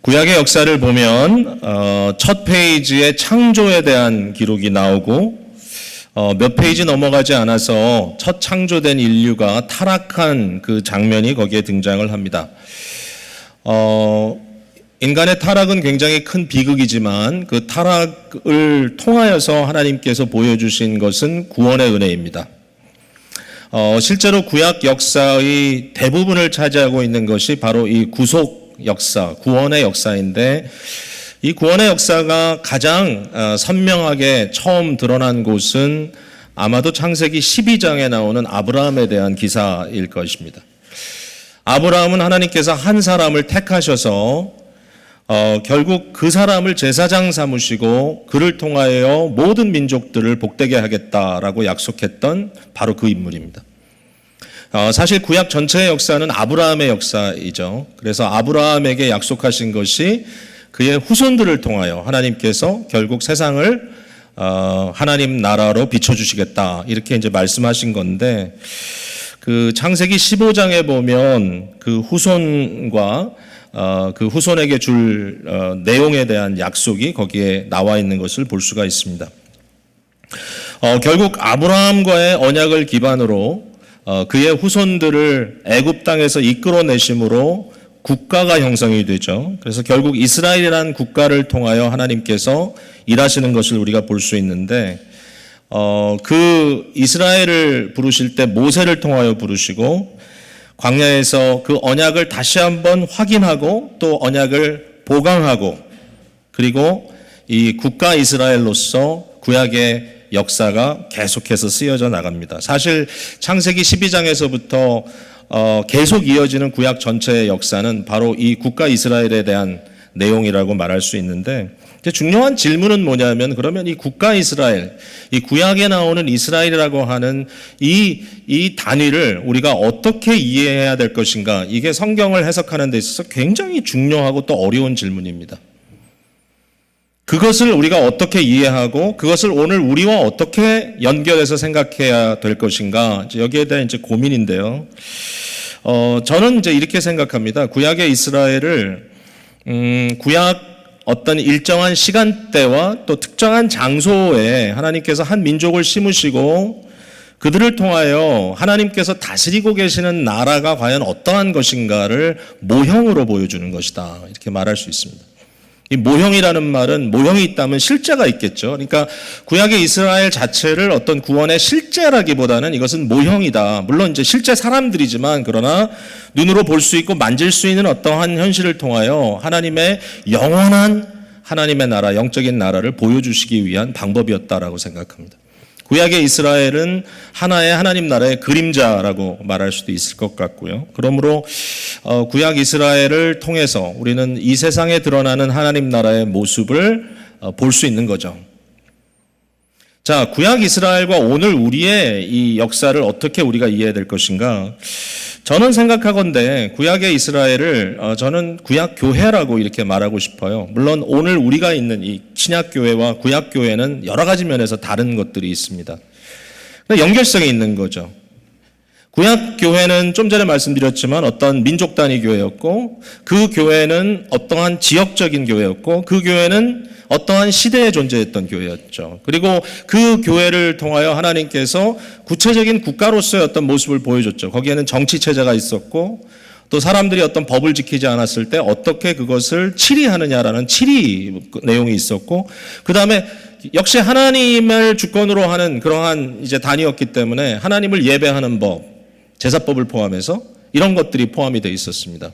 구약의 역사를 보면 첫 페이지에 창조에 대한 기록이 나오고 몇 페이지 넘어가지 않아서 첫 창조된 인류가 타락한 그 장면이 거기에 등장을 합니다. 인간의 타락은 굉장히 큰 비극이지만 그 타락을 통하여서 하나님께서 보여주신 것은 구원의 은혜입니다. 실제로 구약 역사의 대부분을 차지하고 있는 것이 바로 이 구속 역사, 구원의 역사인데, 이 구원의 역사가 가장 선명하게 처음 드러난 곳은 아마도 창세기 12장에 나오는 아브라함에 대한 기사일 것입니다. 아브라함은 하나님께서 한 사람을 택하셔서 결국 그 사람을 제사장 삼으시고 그를 통하여 모든 민족들을 복되게 하겠다라고 약속했던 바로 그 인물입니다. 사실 구약 전체의 역사는 아브라함의 역사이죠. 그래서 아브라함에게 약속하신 것이 그의 후손들을 통하여 하나님께서 결국 세상을 하나님 나라로 비춰주시겠다 이렇게 이제 말씀하신 건데, 그 창세기 15장에 보면 그 후손과 그 후손에게 줄 내용에 대한 약속이 거기에 나와 있는 것을 볼 수가 있습니다. 결국 아브라함과의 언약을 기반으로 그의 후손들을 애굽 땅에서 이끌어내심으로 국가가 형성이 되죠. 그래서 결국 이스라엘이라는 국가를 통하여 하나님께서 일하시는 것을 우리가 볼 수 있는데, 그 이스라엘을 부르실 때 모세를 통하여 부르시고 광야에서 그 언약을 다시 한번 확인하고 또 언약을 보강하고, 그리고 이 국가 이스라엘로서 구약의 역사가 계속해서 쓰여져 나갑니다. 사실 창세기 12장에서부터 계속 이어지는 구약 전체의 역사는 바로 이 국가 이스라엘에 대한 내용이라고 말할 수 있는데, 중요한 질문은 뭐냐면, 그러면 이 국가 이스라엘, 이 구약에 나오는 이스라엘이라고 하는 이 단위를 우리가 어떻게 이해해야 될 것인가, 이게 성경을 해석하는 데 있어서 굉장히 중요하고 또 어려운 질문입니다. 그것을 우리가 어떻게 이해하고 그것을 오늘 우리와 어떻게 연결해서 생각해야 될 것인가, 여기에 대한 이제 고민인데요. 저는 이제 이렇게 생각합니다. 구약의 이스라엘을 구약 어떤 일정한 시간대와 또 특정한 장소에 하나님께서 한 민족을 심으시고 그들을 통하여 하나님께서 다스리고 계시는 나라가 과연 어떠한 것인가를 모형으로 보여주는 것이다, 이렇게 말할 수 있습니다. 이 모형이라는 말은 모형이 있다면 실제가 있겠죠. 그러니까 구약의 이스라엘 자체를 어떤 구원의 실제라기보다는 이것은 모형이다. 물론 이제 실제 사람들이지만 그러나 눈으로 볼 수 있고 만질 수 있는 어떠한 현실을 통하여 하나님의 영원한 하나님의 나라, 영적인 나라를 보여주시기 위한 방법이었다라고 생각합니다. 구약의 이스라엘은 하나의 하나님 나라의 그림자라고 말할 수도 있을 것 같고요. 그러므로 구약 이스라엘을 통해서 우리는 이 세상에 드러나는 하나님 나라의 모습을 볼 수 있는 거죠. 자, 구약 이스라엘과 오늘 우리의 이 역사를 어떻게 우리가 이해해야 될 것인가? 저는 생각하건대 구약의 이스라엘을 저는 구약 교회라고 이렇게 말하고 싶어요. 물론 오늘 우리가 있는 이 신약 교회와 구약 교회는 여러 가지 면에서 다른 것들이 있습니다. 연결성이 있는 거죠. 구약 교회는 좀 전에 말씀드렸지만 어떤 민족 단위 교회였고, 그 교회는 어떠한 지역적인 교회였고, 그 교회는 어떠한 시대에 존재했던 교회였죠. 그리고 그 교회를 통하여 하나님께서 구체적인 국가로서의 어떤 모습을 보여줬죠. 거기에는 정치 체제가 있었고, 또 사람들이 어떤 법을 지키지 않았을 때 어떻게 그것을 치리하느냐라는 치리 내용이 있었고, 그 다음에 역시 하나님을 주권으로 하는 그러한 이제 단위였기 때문에 하나님을 예배하는 법, 제사법을 포함해서 이런 것들이 포함이 되어 있었습니다.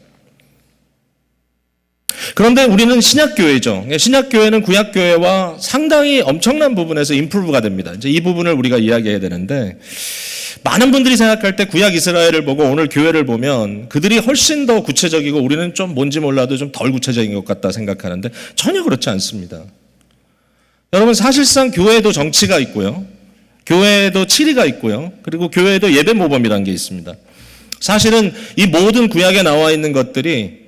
그런데 우리는 신약교회죠. 신약교회는 구약교회와 상당히 엄청난 부분에서 임프루브가 됩니다. 이제 이 부분을 우리가 이야기해야 되는데, 많은 분들이 생각할 때 구약 이스라엘을 보고 오늘 교회를 보면 그들이 훨씬 더 구체적이고 우리는 좀 뭔지 몰라도 좀 덜 구체적인 것 같다 생각하는데 전혀 그렇지 않습니다. 여러분, 사실상 교회에도 정치가 있고요. 교회에도 치리가 있고요. 그리고 교회에도 예배 모범이라는 게 있습니다. 사실은 이 모든 구약에 나와 있는 것들이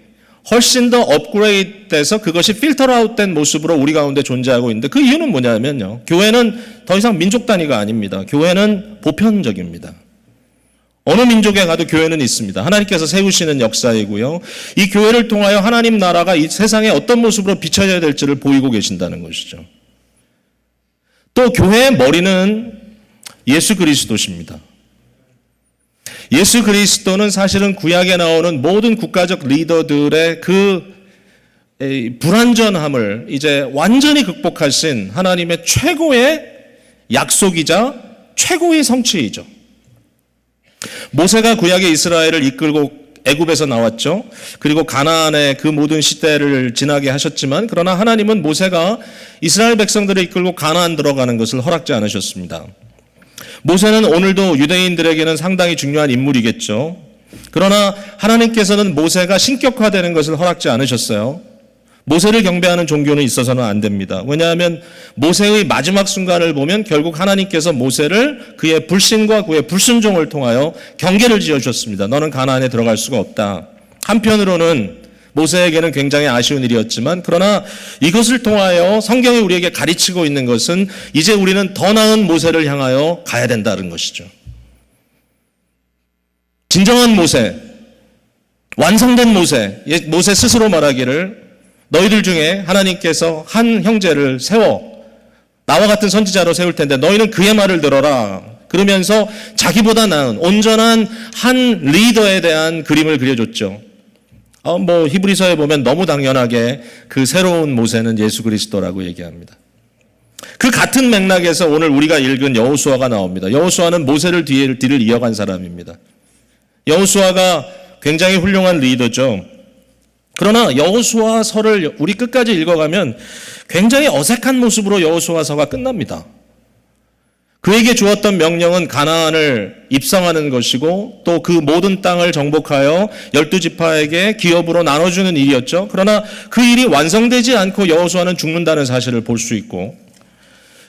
훨씬 더 업그레이드 돼서 그것이 필터 아웃된 모습으로 우리 가운데 존재하고 있는데, 그 이유는 뭐냐면요, 교회는 더 이상 민족 단위가 아닙니다. 교회는 보편적입니다. 어느 민족에 가도 교회는 있습니다. 하나님께서 세우시는 역사이고요. 이 교회를 통하여 하나님 나라가 이 세상에 어떤 모습으로 비춰져야 될지를 보이고 계신다는 것이죠. 또 교회의 머리는 예수 그리스도십니다. 예수 그리스도는 사실은 구약에 나오는 모든 국가적 리더들의 그 불완전함을 이제 완전히 극복하신 하나님의 최고의 약속이자 최고의 성취이죠. 모세가 구약의 이스라엘을 이끌고 애굽에서 나왔죠. 그리고 가나안의 그 모든 시대를 지나게 하셨지만 그러나 하나님은 모세가 이스라엘 백성들을 이끌고 가나안 들어가는 것을 허락지 않으셨습니다. 모세는 오늘도 유대인들에게는 상당히 중요한 인물이겠죠. 그러나 하나님께서는 모세가 신격화되는 것을 허락지 않으셨어요. 모세를 경배하는 종교는 있어서는 안 됩니다. 왜냐하면 모세의 마지막 순간을 보면 결국 하나님께서 모세를 그의 불신과 그의 불순종을 통하여 경계를 지어주셨습니다. 너는 가나안에 들어갈 수가 없다. 한편으로는 모세에게는 굉장히 아쉬운 일이었지만 그러나 이것을 통하여 성경이 우리에게 가르치고 있는 것은 이제 우리는 더 나은 모세를 향하여 가야 된다는 것이죠. 진정한 모세, 완성된 모세, 모세 스스로 말하기를 너희들 중에 하나님께서 한 형제를 세워 나와 같은 선지자로 세울 텐데 너희는 그의 말을 들어라. 그러면서 자기보다 나은 온전한 한 리더에 대한 그림을 그려줬죠. 히브리서에 보면 너무 당연하게 그 새로운 모세는 예수 그리스도라고 얘기합니다. 그 같은 맥락에서 오늘 우리가 읽은 여호수아가 나옵니다. 여호수아는 모세를 뒤를 이어간 사람입니다. 여호수아가 굉장히 훌륭한 리더죠. 그러나 여호수아서를 우리 끝까지 읽어가면 굉장히 어색한 모습으로 여호수아서가 끝납니다. 그에게 주었던 명령은 가나안을 입성하는 것이고 또 그 모든 땅을 정복하여 12지파에게 기업으로 나눠주는 일이었죠. 그러나 그 일이 완성되지 않고 여호수아는 죽는다는 사실을 볼 수 있고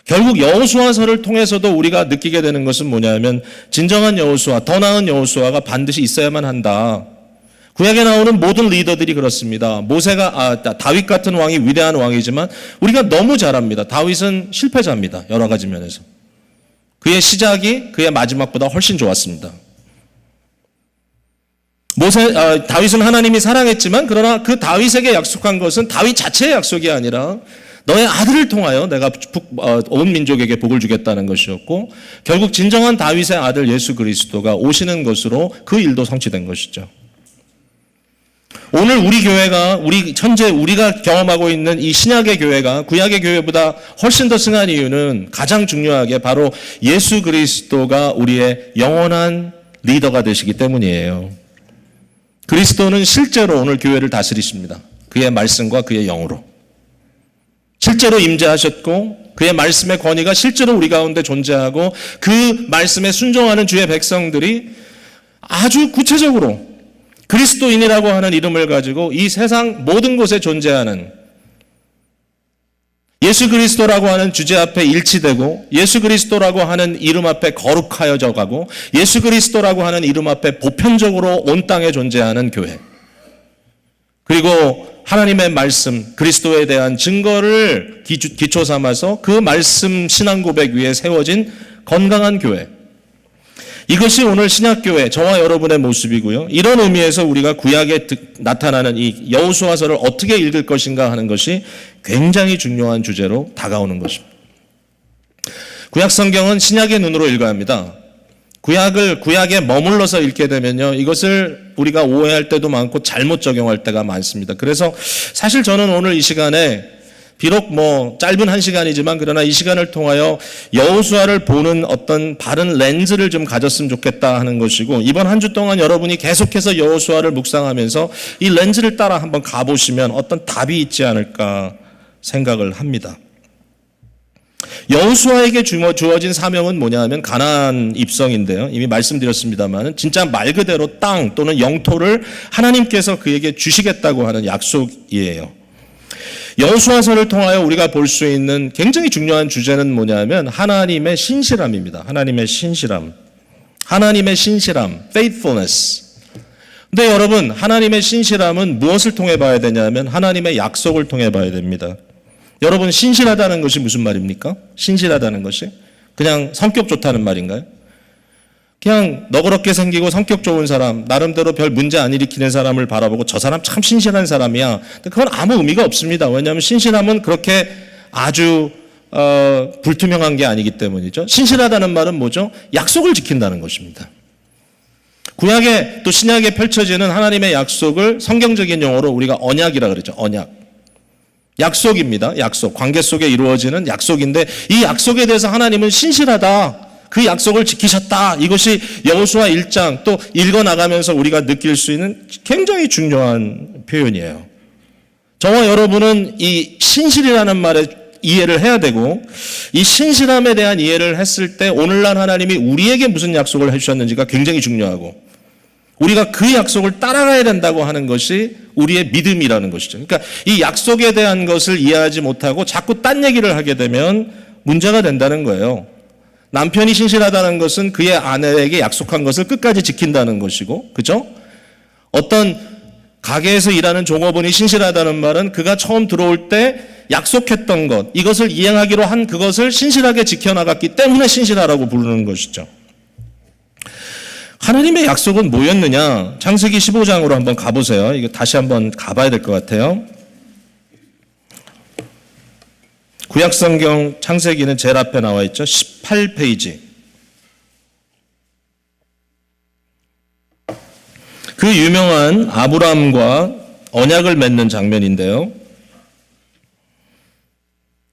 결국 여호수아서를 통해서도 우리가 느끼게 되는 것은 뭐냐면 진정한 여호수아, 더 나은 여호수아가 반드시 있어야만 한다. 구약에 나오는 모든 리더들이 그렇습니다. 다윗 같은 왕이 위대한 왕이지만 우리가 너무 잘 압니다. 다윗은 실패자입니다. 여러 가지 면에서. 그의 시작이 그의 마지막보다 훨씬 좋았습니다. 다윗은 하나님이 사랑했지만 그러나 그 다윗에게 약속한 것은 다윗 자체의 약속이 아니라 너의 아들을 통하여 내가 온 민족에게 복을 주겠다는 것이었고 결국 진정한 다윗의 아들 예수 그리스도가 오시는 것으로 그 일도 성취된 것이죠. 오늘 우리 교회가 우리가 경험하고 있는 이 신약의 교회가 구약의 교회보다 훨씬 더 승한 이유는 가장 중요하게 바로 예수 그리스도가 우리의 영원한 리더가 되시기 때문이에요. 그리스도는 실제로 오늘 교회를 다스리십니다. 그의 말씀과 그의 영으로. 실제로 임재하셨고 그의 말씀의 권위가 실제로 우리 가운데 존재하고 그 말씀에 순종하는 주의 백성들이 아주 구체적으로 그리스도인이라고 하는 이름을 가지고 이 세상 모든 곳에 존재하는 예수 그리스도라고 하는 주제 앞에 일치되고 예수 그리스도라고 하는 이름 앞에 거룩하여져 가고 예수 그리스도라고 하는 이름 앞에 보편적으로 온 땅에 존재하는 교회. 그리고 하나님의 말씀, 그리스도에 대한 증거를 기초 삼아서 그 말씀 신앙 고백 위에 세워진 건강한 교회. 이것이 오늘 신약교회 저와 여러분의 모습이고요. 이런 의미에서 우리가 구약에 나타나는 이 여호수아서를 어떻게 읽을 것인가 하는 것이 굉장히 중요한 주제로 다가오는 것입니다. 구약 성경은 신약의 눈으로 읽어야 합니다. 구약에 머물러서 읽게 되면요. 이것을 우리가 오해할 때도 많고 잘못 적용할 때가 많습니다. 그래서 사실 저는 오늘 이 시간에 비록 짧은 한 시간이지만 그러나 이 시간을 통하여 여호수아를 보는 어떤 바른 렌즈를 좀 가졌으면 좋겠다 하는 것이고 이번 한 주 동안 여러분이 계속해서 여호수아를 묵상하면서 이 렌즈를 따라 한번 가보시면 어떤 답이 있지 않을까 생각을 합니다. 여호수아에게 주어진 사명은 뭐냐 하면 가나안 입성인데요. 이미 말씀드렸습니다만 진짜 말 그대로 땅 또는 영토를 하나님께서 그에게 주시겠다고 하는 약속이에요. 여호수아서를 통하여 우리가 볼 수 있는 굉장히 중요한 주제는 뭐냐면 하나님의 신실함입니다. 하나님의 신실함, faithfulness. 근데 여러분, 하나님의 신실함은 무엇을 통해 봐야 되냐면 하나님의 약속을 통해 봐야 됩니다. 여러분, 신실하다는 것이 무슨 말입니까? 신실하다는 것이 그냥 성격 좋다는 말인가요? 그냥 너그럽게 생기고 성격 좋은 사람, 나름대로 별 문제 안 일으키는 사람을 바라보고 저 사람 참 신실한 사람이야. 근데 그건 아무 의미가 없습니다. 왜냐하면 신실함은 그렇게 아주 불투명한 게 아니기 때문이죠. 신실하다는 말은 뭐죠? 약속을 지킨다는 것입니다. 구약에 또 신약에 펼쳐지는 하나님의 약속을 성경적인 용어로 우리가 언약이라 그러죠. 언약. 약속입니다. 약속. 관계 속에 이루어지는 약속인데 이 약속에 대해서 하나님은 신실하다. 그 약속을 지키셨다. 이것이 여호수아 1장 또 읽어나가면서 우리가 느낄 수 있는 굉장히 중요한 표현이에요. 저와 여러분은 이 신실이라는 말에 이해를 해야 되고 이 신실함에 대한 이해를 했을 때 오늘날 하나님이 우리에게 무슨 약속을 해주셨는지가 굉장히 중요하고 우리가 그 약속을 따라가야 된다고 하는 것이 우리의 믿음이라는 것이죠. 그러니까 이 약속에 대한 것을 이해하지 못하고 자꾸 딴 얘기를 하게 되면 문제가 된다는 거예요. 남편이 신실하다는 것은 그의 아내에게 약속한 것을 끝까지 지킨다는 것이고, 그죠? 어떤 가게에서 일하는 종업원이 신실하다는 말은 그가 처음 들어올 때 약속했던 것, 이것을 이행하기로 한 그것을 신실하게 지켜나갔기 때문에 신실하라고 부르는 것이죠. 하나님의 약속은 뭐였느냐? 창세기 15장으로 한번 가보세요. 이거 다시 한번 가봐야 될 것 같아요. 구약성경 창세기는 제일 앞에 나와 있죠. 18페이지. 그 유명한 아브라함과 언약을 맺는 장면인데요.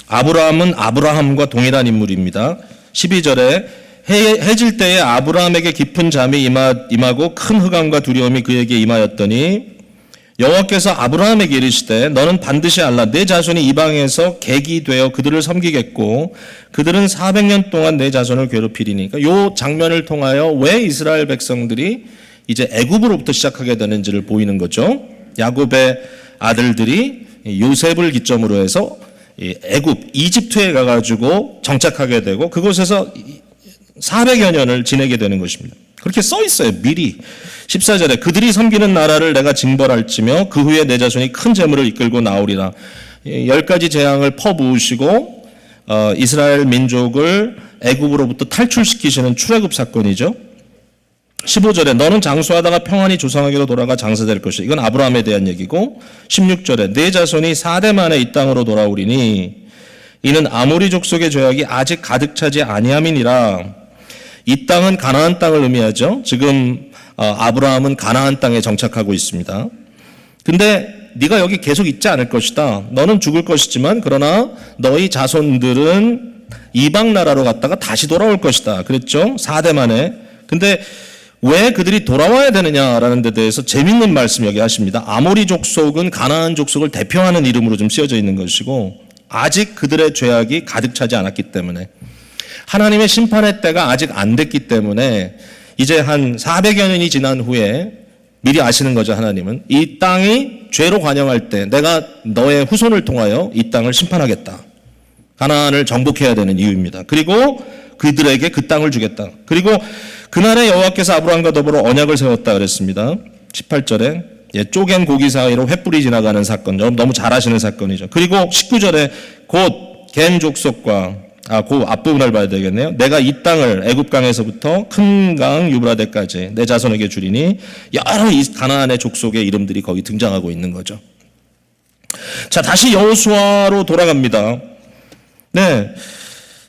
아브라함은 아브라함과 동일한 인물입니다. 12절에 해질 때에 아브라함에게 깊은 잠이 임하고 큰 흑암과 두려움이 그에게 임하였더니 여호와께서 아브라함에게 이르시되 너는 반드시 알라 내 자손이 이방에서 객이 되어 그들을 섬기겠고 그들은 400년 동안 내 자손을 괴롭히리니. 그러니까 이 장면을 통하여 왜 이스라엘 백성들이 이제 애굽으로부터 시작하게 되는지를 보이는 거죠. 야곱의 아들들이 요셉을 기점으로 해서 애굽 이집트에 가가지고 정착하게 되고 그곳에서 400여 년을 지내게 되는 것입니다. 그렇게 써 있어요. 미리. 14절에 그들이 섬기는 나라를 내가 징벌할지며 그 후에 내 자손이 큰 재물을 이끌고 나오리라. 10가지 재앙을 퍼부으시고 이스라엘 민족을 애굽으로부터 탈출시키시는 출애굽 사건이죠. 15절에 너는 장수하다가 평안히 조상에게로 돌아가 장사될 것이다. 이건 아브라함에 대한 얘기고 16절에 내 자손이 4대 만에 이 땅으로 돌아오리니 이는 아모리 족속의 죄악이 아직 가득 차지 아니함이니라. 이 땅은 가나안 땅을 의미하죠. 지금 아브라함은 가나안 땅에 정착하고 있습니다. 근데 네가 여기 계속 있지 않을 것이다. 너는 죽을 것이지만 그러나 너희 자손들은 이방 나라로 갔다가 다시 돌아올 것이다. 그랬죠. 4대 만에. 근데 왜 그들이 돌아와야 되느냐라는 데 대해서 재밌는 말씀 여기 하십니다. 아모리 족속은 가나안 족속을 대표하는 이름으로 좀 쓰여져 있는 것이고 아직 그들의 죄악이 가득 차지 않았기 때문에 하나님의 심판의 때가 아직 안 됐기 때문에 이제 한 400여 년이 지난 후에 미리 아시는 거죠. 하나님은 이 땅이 죄로 관영할 때 내가 너의 후손을 통하여 이 땅을 심판하겠다. 가나안을 정복해야 되는 이유입니다. 그리고 그들에게 그 땅을 주겠다. 그리고 그날에 여호와께서 아브라함과 더불어 언약을 세웠다 그랬습니다. 18절에 쪼갠 고기 사이로 횃불이 지나가는 사건, 너무 잘 아시는 사건이죠. 그리고 19절에 곧 겐 족속과 그 앞부분을 봐야 되겠네요. 내가 이 땅을 애굽강에서부터 큰 강 유브라데까지 내 자손에게 주리니 여러 이 가나안의 족속의 이름들이 거기 등장하고 있는 거죠. 자, 다시 여호수아로 돌아갑니다. 네.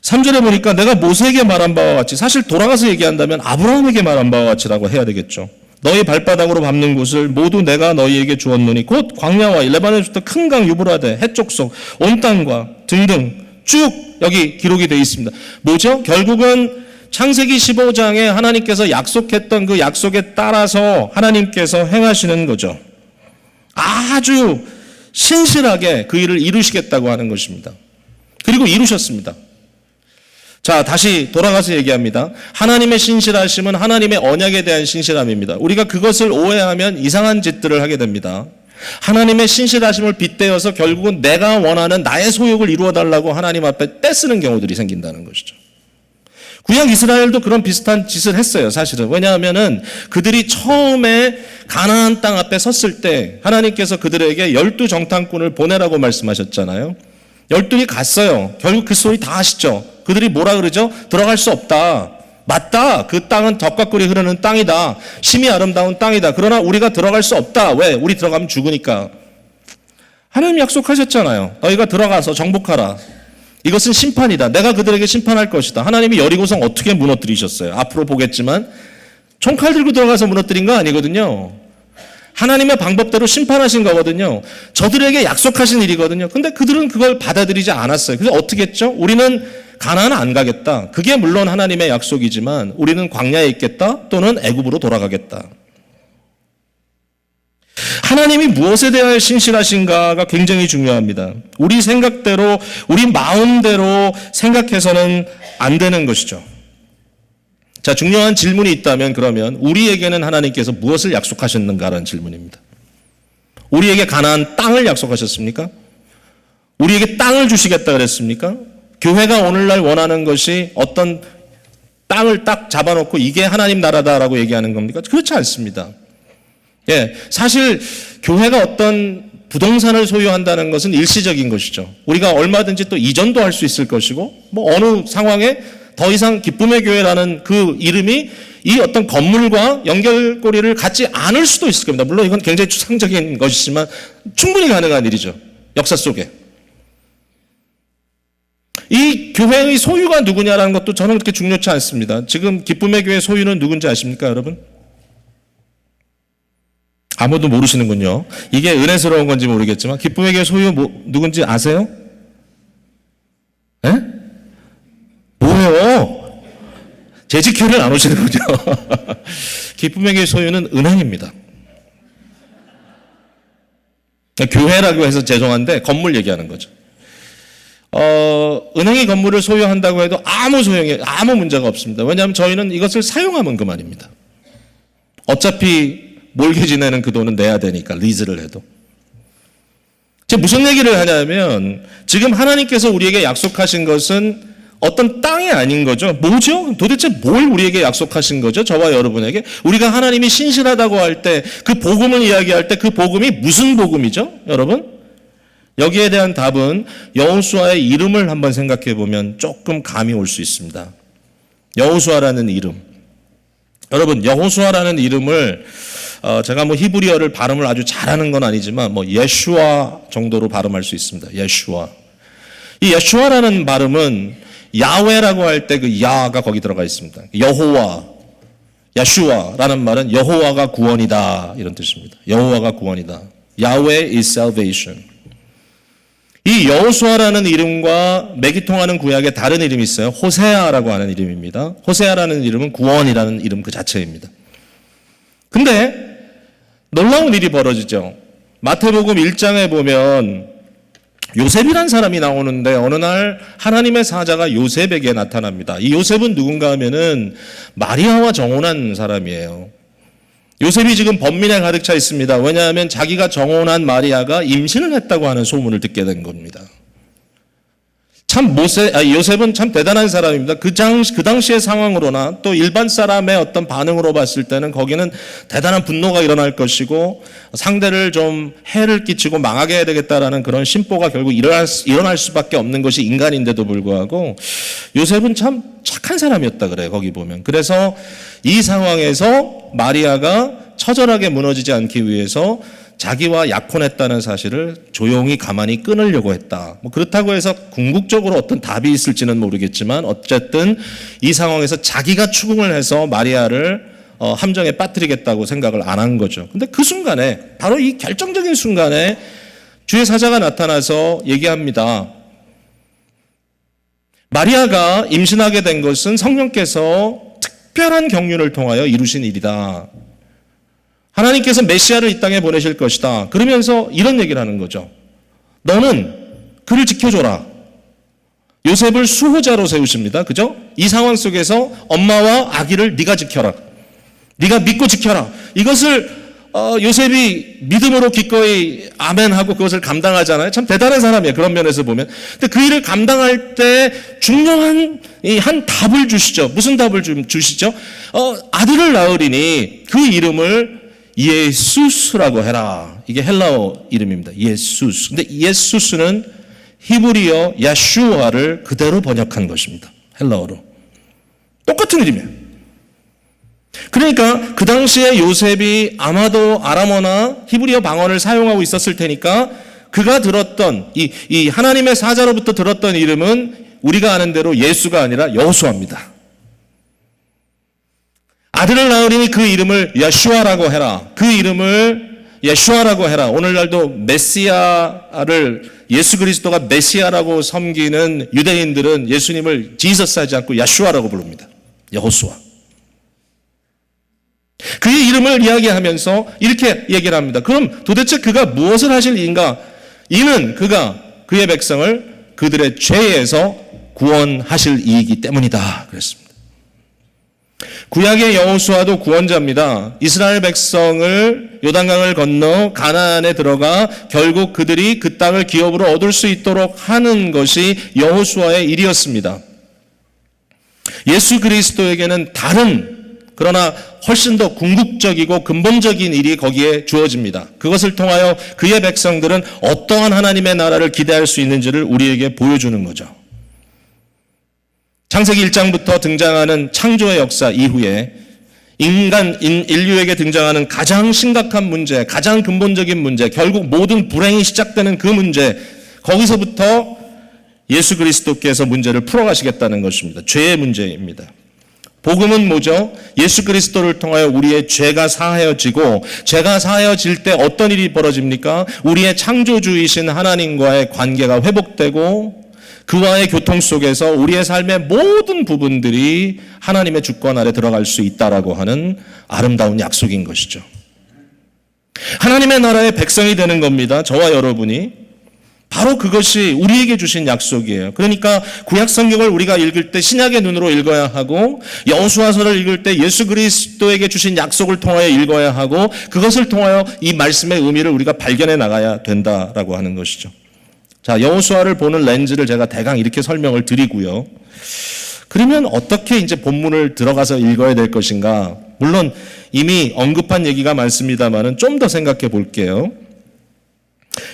3절에 보니까 내가 모세에게 말한 바와 같이, 사실 돌아가서 얘기한다면 아브라함에게 말한 바와 같이라고 해야 되겠죠. 너희 발바닥으로 밟는 곳을 모두 내가 너희에게 주었노니 곧 광야와 레바논에서부터 큰 강 유브라데, 헷족속, 온 땅과 등등 쭉 여기 기록이 되어 있습니다. 뭐죠? 결국은 창세기 15장에 하나님께서 약속했던 그 약속에 따라서 하나님께서 행하시는 거죠. 아주 신실하게 그 일을 이루시겠다고 하는 것입니다. 그리고 이루셨습니다. 자, 다시 돌아가서 얘기합니다. 하나님의 신실하심은 하나님의 언약에 대한 신실함입니다. 우리가 그것을 오해하면 이상한 짓들을 하게 됩니다. 하나님의 신실하심을 빗대어서 결국은 내가 원하는 나의 소욕을 이루어달라고 하나님 앞에 떼쓰는 경우들이 생긴다는 것이죠. 구약 이스라엘도 그런 비슷한 짓을 했어요, 사실은. 왜냐하면은 그들이 처음에 가나안 땅 앞에 섰을 때 하나님께서 그들에게 12정탐꾼을 보내라고 말씀하셨잖아요. 12이 갔어요. 결국 그 소리 다 아시죠? 그들이 뭐라 그러죠? 들어갈 수 없다. 맞다. 그 땅은 덕과 꿀이 흐르는 땅이다. 심이 아름다운 땅이다. 그러나 우리가 들어갈 수 없다. 왜? 우리 들어가면 죽으니까. 하나님 약속하셨잖아요. 너희가 들어가서 정복하라. 이것은 심판이다. 내가 그들에게 심판할 것이다. 하나님이 여리고성 어떻게 무너뜨리셨어요? 앞으로 보겠지만 총칼 들고 들어가서 무너뜨린 거 아니거든요. 하나님의 방법대로 심판하신 거거든요. 저들에게 약속하신 일이거든요. 근데 그들은 그걸 받아들이지 않았어요. 그래서 어떻게 했죠? 우리는 가나안 안 가겠다. 그게 물론 하나님의 약속이지만 우리는 광야에 있겠다 또는 애굽으로 돌아가겠다. 하나님이 무엇에 대하여 신실하신가가 굉장히 중요합니다. 우리 생각대로, 우리 마음대로 생각해서는 안 되는 것이죠. 자, 중요한 질문이 있다면 그러면 우리에게는 하나님께서 무엇을 약속하셨는가라는 질문입니다. 우리에게 가나안 땅을 약속하셨습니까? 우리에게 땅을 주시겠다 그랬습니까? 교회가 오늘날 원하는 것이 어떤 땅을 딱 잡아놓고 이게 하나님 나라다라고 얘기하는 겁니까? 그렇지 않습니다. 예, 사실 교회가 어떤 부동산을 소유한다는 것은 일시적인 것이죠. 우리가 얼마든지 또 이전도 할 수 있을 것이고 뭐 어느 상황에 더 이상 기쁨의 교회라는 그 이름이 이 어떤 건물과 연결고리를 갖지 않을 수도 있을 겁니다. 물론 이건 굉장히 추상적인 것이지만 충분히 가능한 일이죠. 역사 속에. 이 교회의 소유가 누구냐라는 것도 저는 그렇게 중요치 않습니다. 지금 기쁨의 교회 소유는 누군지 아십니까, 여러분? 아무도 모르시는군요. 이게 은혜스러운 건지 모르겠지만 기쁨의 교회 소유 누군지 아세요? 예? 뭐예요? 재직교회를 안 오시는군요. 기쁨의 교회 소유는 은행입니다. 교회라고 해서 죄송한데 건물 얘기하는 거죠. 은행이 건물을 소유한다고 해도 아무 문제가 없습니다. 왜냐하면 저희는 이것을 사용하면 그만입니다. 어차피 몰개지 내는 그 돈은 내야 되니까 리즈를 해도. 제가 무슨 얘기를 하냐면 지금 하나님께서 우리에게 약속하신 것은 어떤 땅이 아닌 거죠. 뭐죠? 도대체 뭘 우리에게 약속하신 거죠? 저와 여러분에게. 우리가 하나님이 신실하다고 할 때 그 복음을 이야기할 때 그 복음이 무슨 복음이죠? 여러분? 여기에 대한 답은 여호수아의 이름을 한번 생각해 보면 조금 감이 올 수 있습니다. 여호수아라는 이름. 여러분, 여호수아라는 이름을 제가 뭐 히브리어를 발음을 아주 잘하는 건 아니지만 뭐 예슈아 정도로 발음할 수 있습니다. 예슈아. 이 예슈아라는 발음은 야훼라고 할 때 그 야가 거기 들어가 있습니다. 여호와, 예슈아라는 말은 여호와가 구원이다 이런 뜻입니다. 여호와가 구원이다. Yahweh is salvation. 이 여호수아라는 이름과 매기통하는 구약에 다른 이름이 있어요. 호세아라고 하는 이름입니다. 호세아라는 이름은 구원이라는 이름 그 자체입니다. 근데 놀라운 일이 벌어지죠. 마태복음 1장에 보면 요셉이란 사람이 나오는데 어느 날 하나님의 사자가 요셉에게 나타납니다. 이 요셉은 누군가 하면은 마리아와 정혼한 사람이에요. 요셉이 지금 번민에 가득 차 있습니다. 왜냐하면 자기가 정혼한 마리아가 임신을 했다고 하는 소문을 듣게 된 겁니다. 참 요셉은 참 대단한 사람입니다. 그 당시의 상황으로나 또 일반 사람의 어떤 반응으로 봤을 때는 거기는 대단한 분노가 일어날 것이고 상대를 좀 해를 끼치고 망하게 해야 되겠다라는 그런 심보가 결국 일어날 수밖에 없는 것이 인간인데도 불구하고 요셉은 참 착한 사람이었다 그래요. 거기 보면. 그래서 이 상황에서 마리아가 처절하게 무너지지 않기 위해서 자기와 약혼했다는 사실을 조용히 가만히 끊으려고 했다. 뭐 그렇다고 해서 궁극적으로 어떤 답이 있을지는 모르겠지만 어쨌든 이 상황에서 자기가 추궁을 해서 마리아를 함정에 빠뜨리겠다고 생각을 안 한 거죠. 근데 그 순간에 바로 이 결정적인 순간에 주의 사자가 나타나서 얘기합니다. 마리아가 임신하게 된 것은 성령께서 특별한 경륜을 통하여 이루신 일이다. 하나님께서 메시아를 이 땅에 보내실 것이다. 그러면서 이런 얘기를 하는 거죠. 너는 그를 지켜줘라. 요셉을 수호자로 세우십니다. 그죠? 이 상황 속에서 엄마와 아기를 네가 지켜라. 네가 믿고 지켜라. 이것을 요셉이 믿음으로 기꺼이 아멘하고 그것을 감당하잖아요. 참 대단한 사람이에요. 그런 면에서 보면. 근데 그 일을 감당할 때 중요한 한 답을 주시죠. 무슨 답을 주시죠? 아들을 낳으리니 그 이름을 예수스라고 해라. 이게 헬라어 이름입니다. 예수스. 근데 똑같은 이름이에요. 그러니까 그 당시에 요셉이 아마도 아람어나 히브리어 방언을 사용하고 있었을 테니까 그가 들었던 이 하나님의 사자로부터 들었던 이름은 우리가 아는 대로 예수가 아니라 여호수아입니다. 아들을 낳으리니 그 이름을 야슈아라고 해라. 그 이름을 야슈아라고 해라. 오늘날도 메시아를 예수 그리스도가 메시아라고 섬기는 유대인들은 예수님을 지저스 하지 않고 야슈아라고 부릅니다. 여호수아. 그의 이름을 이야기하면서 이렇게 얘기를 합니다. 그럼 도대체 그가 무엇을 하실 이인가? 이는 그가 그의 백성을 그들의 죄에서 구원하실 이이기 때문이다. 그랬습니다. 구약의 여호수아도 구원자입니다. 이스라엘 백성을 요단강을 건너 가나안에 들어가 결국 그들이 그 땅을 기업으로 얻을 수 있도록 하는 것이 여호수아의 일이었습니다. 예수 그리스도에게는 다른 그러나 훨씬 더 궁극적이고 근본적인 일이 거기에 주어집니다. 그것을 통하여 그의 백성들은 어떠한 하나님의 나라를 기대할 수 있는지를 우리에게 보여주는 거죠. 창세기 1장부터 등장하는 창조의 역사 이후에 인류에게 등장하는 가장 심각한 문제, 가장 근본적인 문제, 결국 모든 불행이 시작되는 그 문제, 거기서부터 예수 그리스도께서 문제를 풀어가시겠다는 것입니다. 죄의 문제입니다. 복음은 뭐죠? 예수 그리스도를 통하여 우리의 죄가 사하여지고, 죄가 사하여질 때 어떤 일이 벌어집니까? 우리의 창조주이신 하나님과의 관계가 회복되고 그와의 교통 속에서 우리의 삶의 모든 부분들이 하나님의 주권 아래 들어갈 수 있다라고 하는 아름다운 약속인 것이죠. 하나님의 나라의 백성이 되는 겁니다. 저와 여러분이. 바로 그것이 우리에게 주신 약속이에요. 그러니까 구약 성경을 우리가 읽을 때 신약의 눈으로 읽어야 하고, 여호수아서를 읽을 때 예수 그리스도에게 주신 약속을 통하여 읽어야 하고, 그것을 통하여 이 말씀의 의미를 우리가 발견해 나가야 된다라고 하는 것이죠. 자, 여호수아를 보는 렌즈를 제가 대강 이렇게 설명을 드리고요. 그러면 어떻게 이제 본문을 들어가서 읽어야 될 것인가? 물론 이미 언급한 얘기가 많습니다만은 좀 더 생각해 볼게요.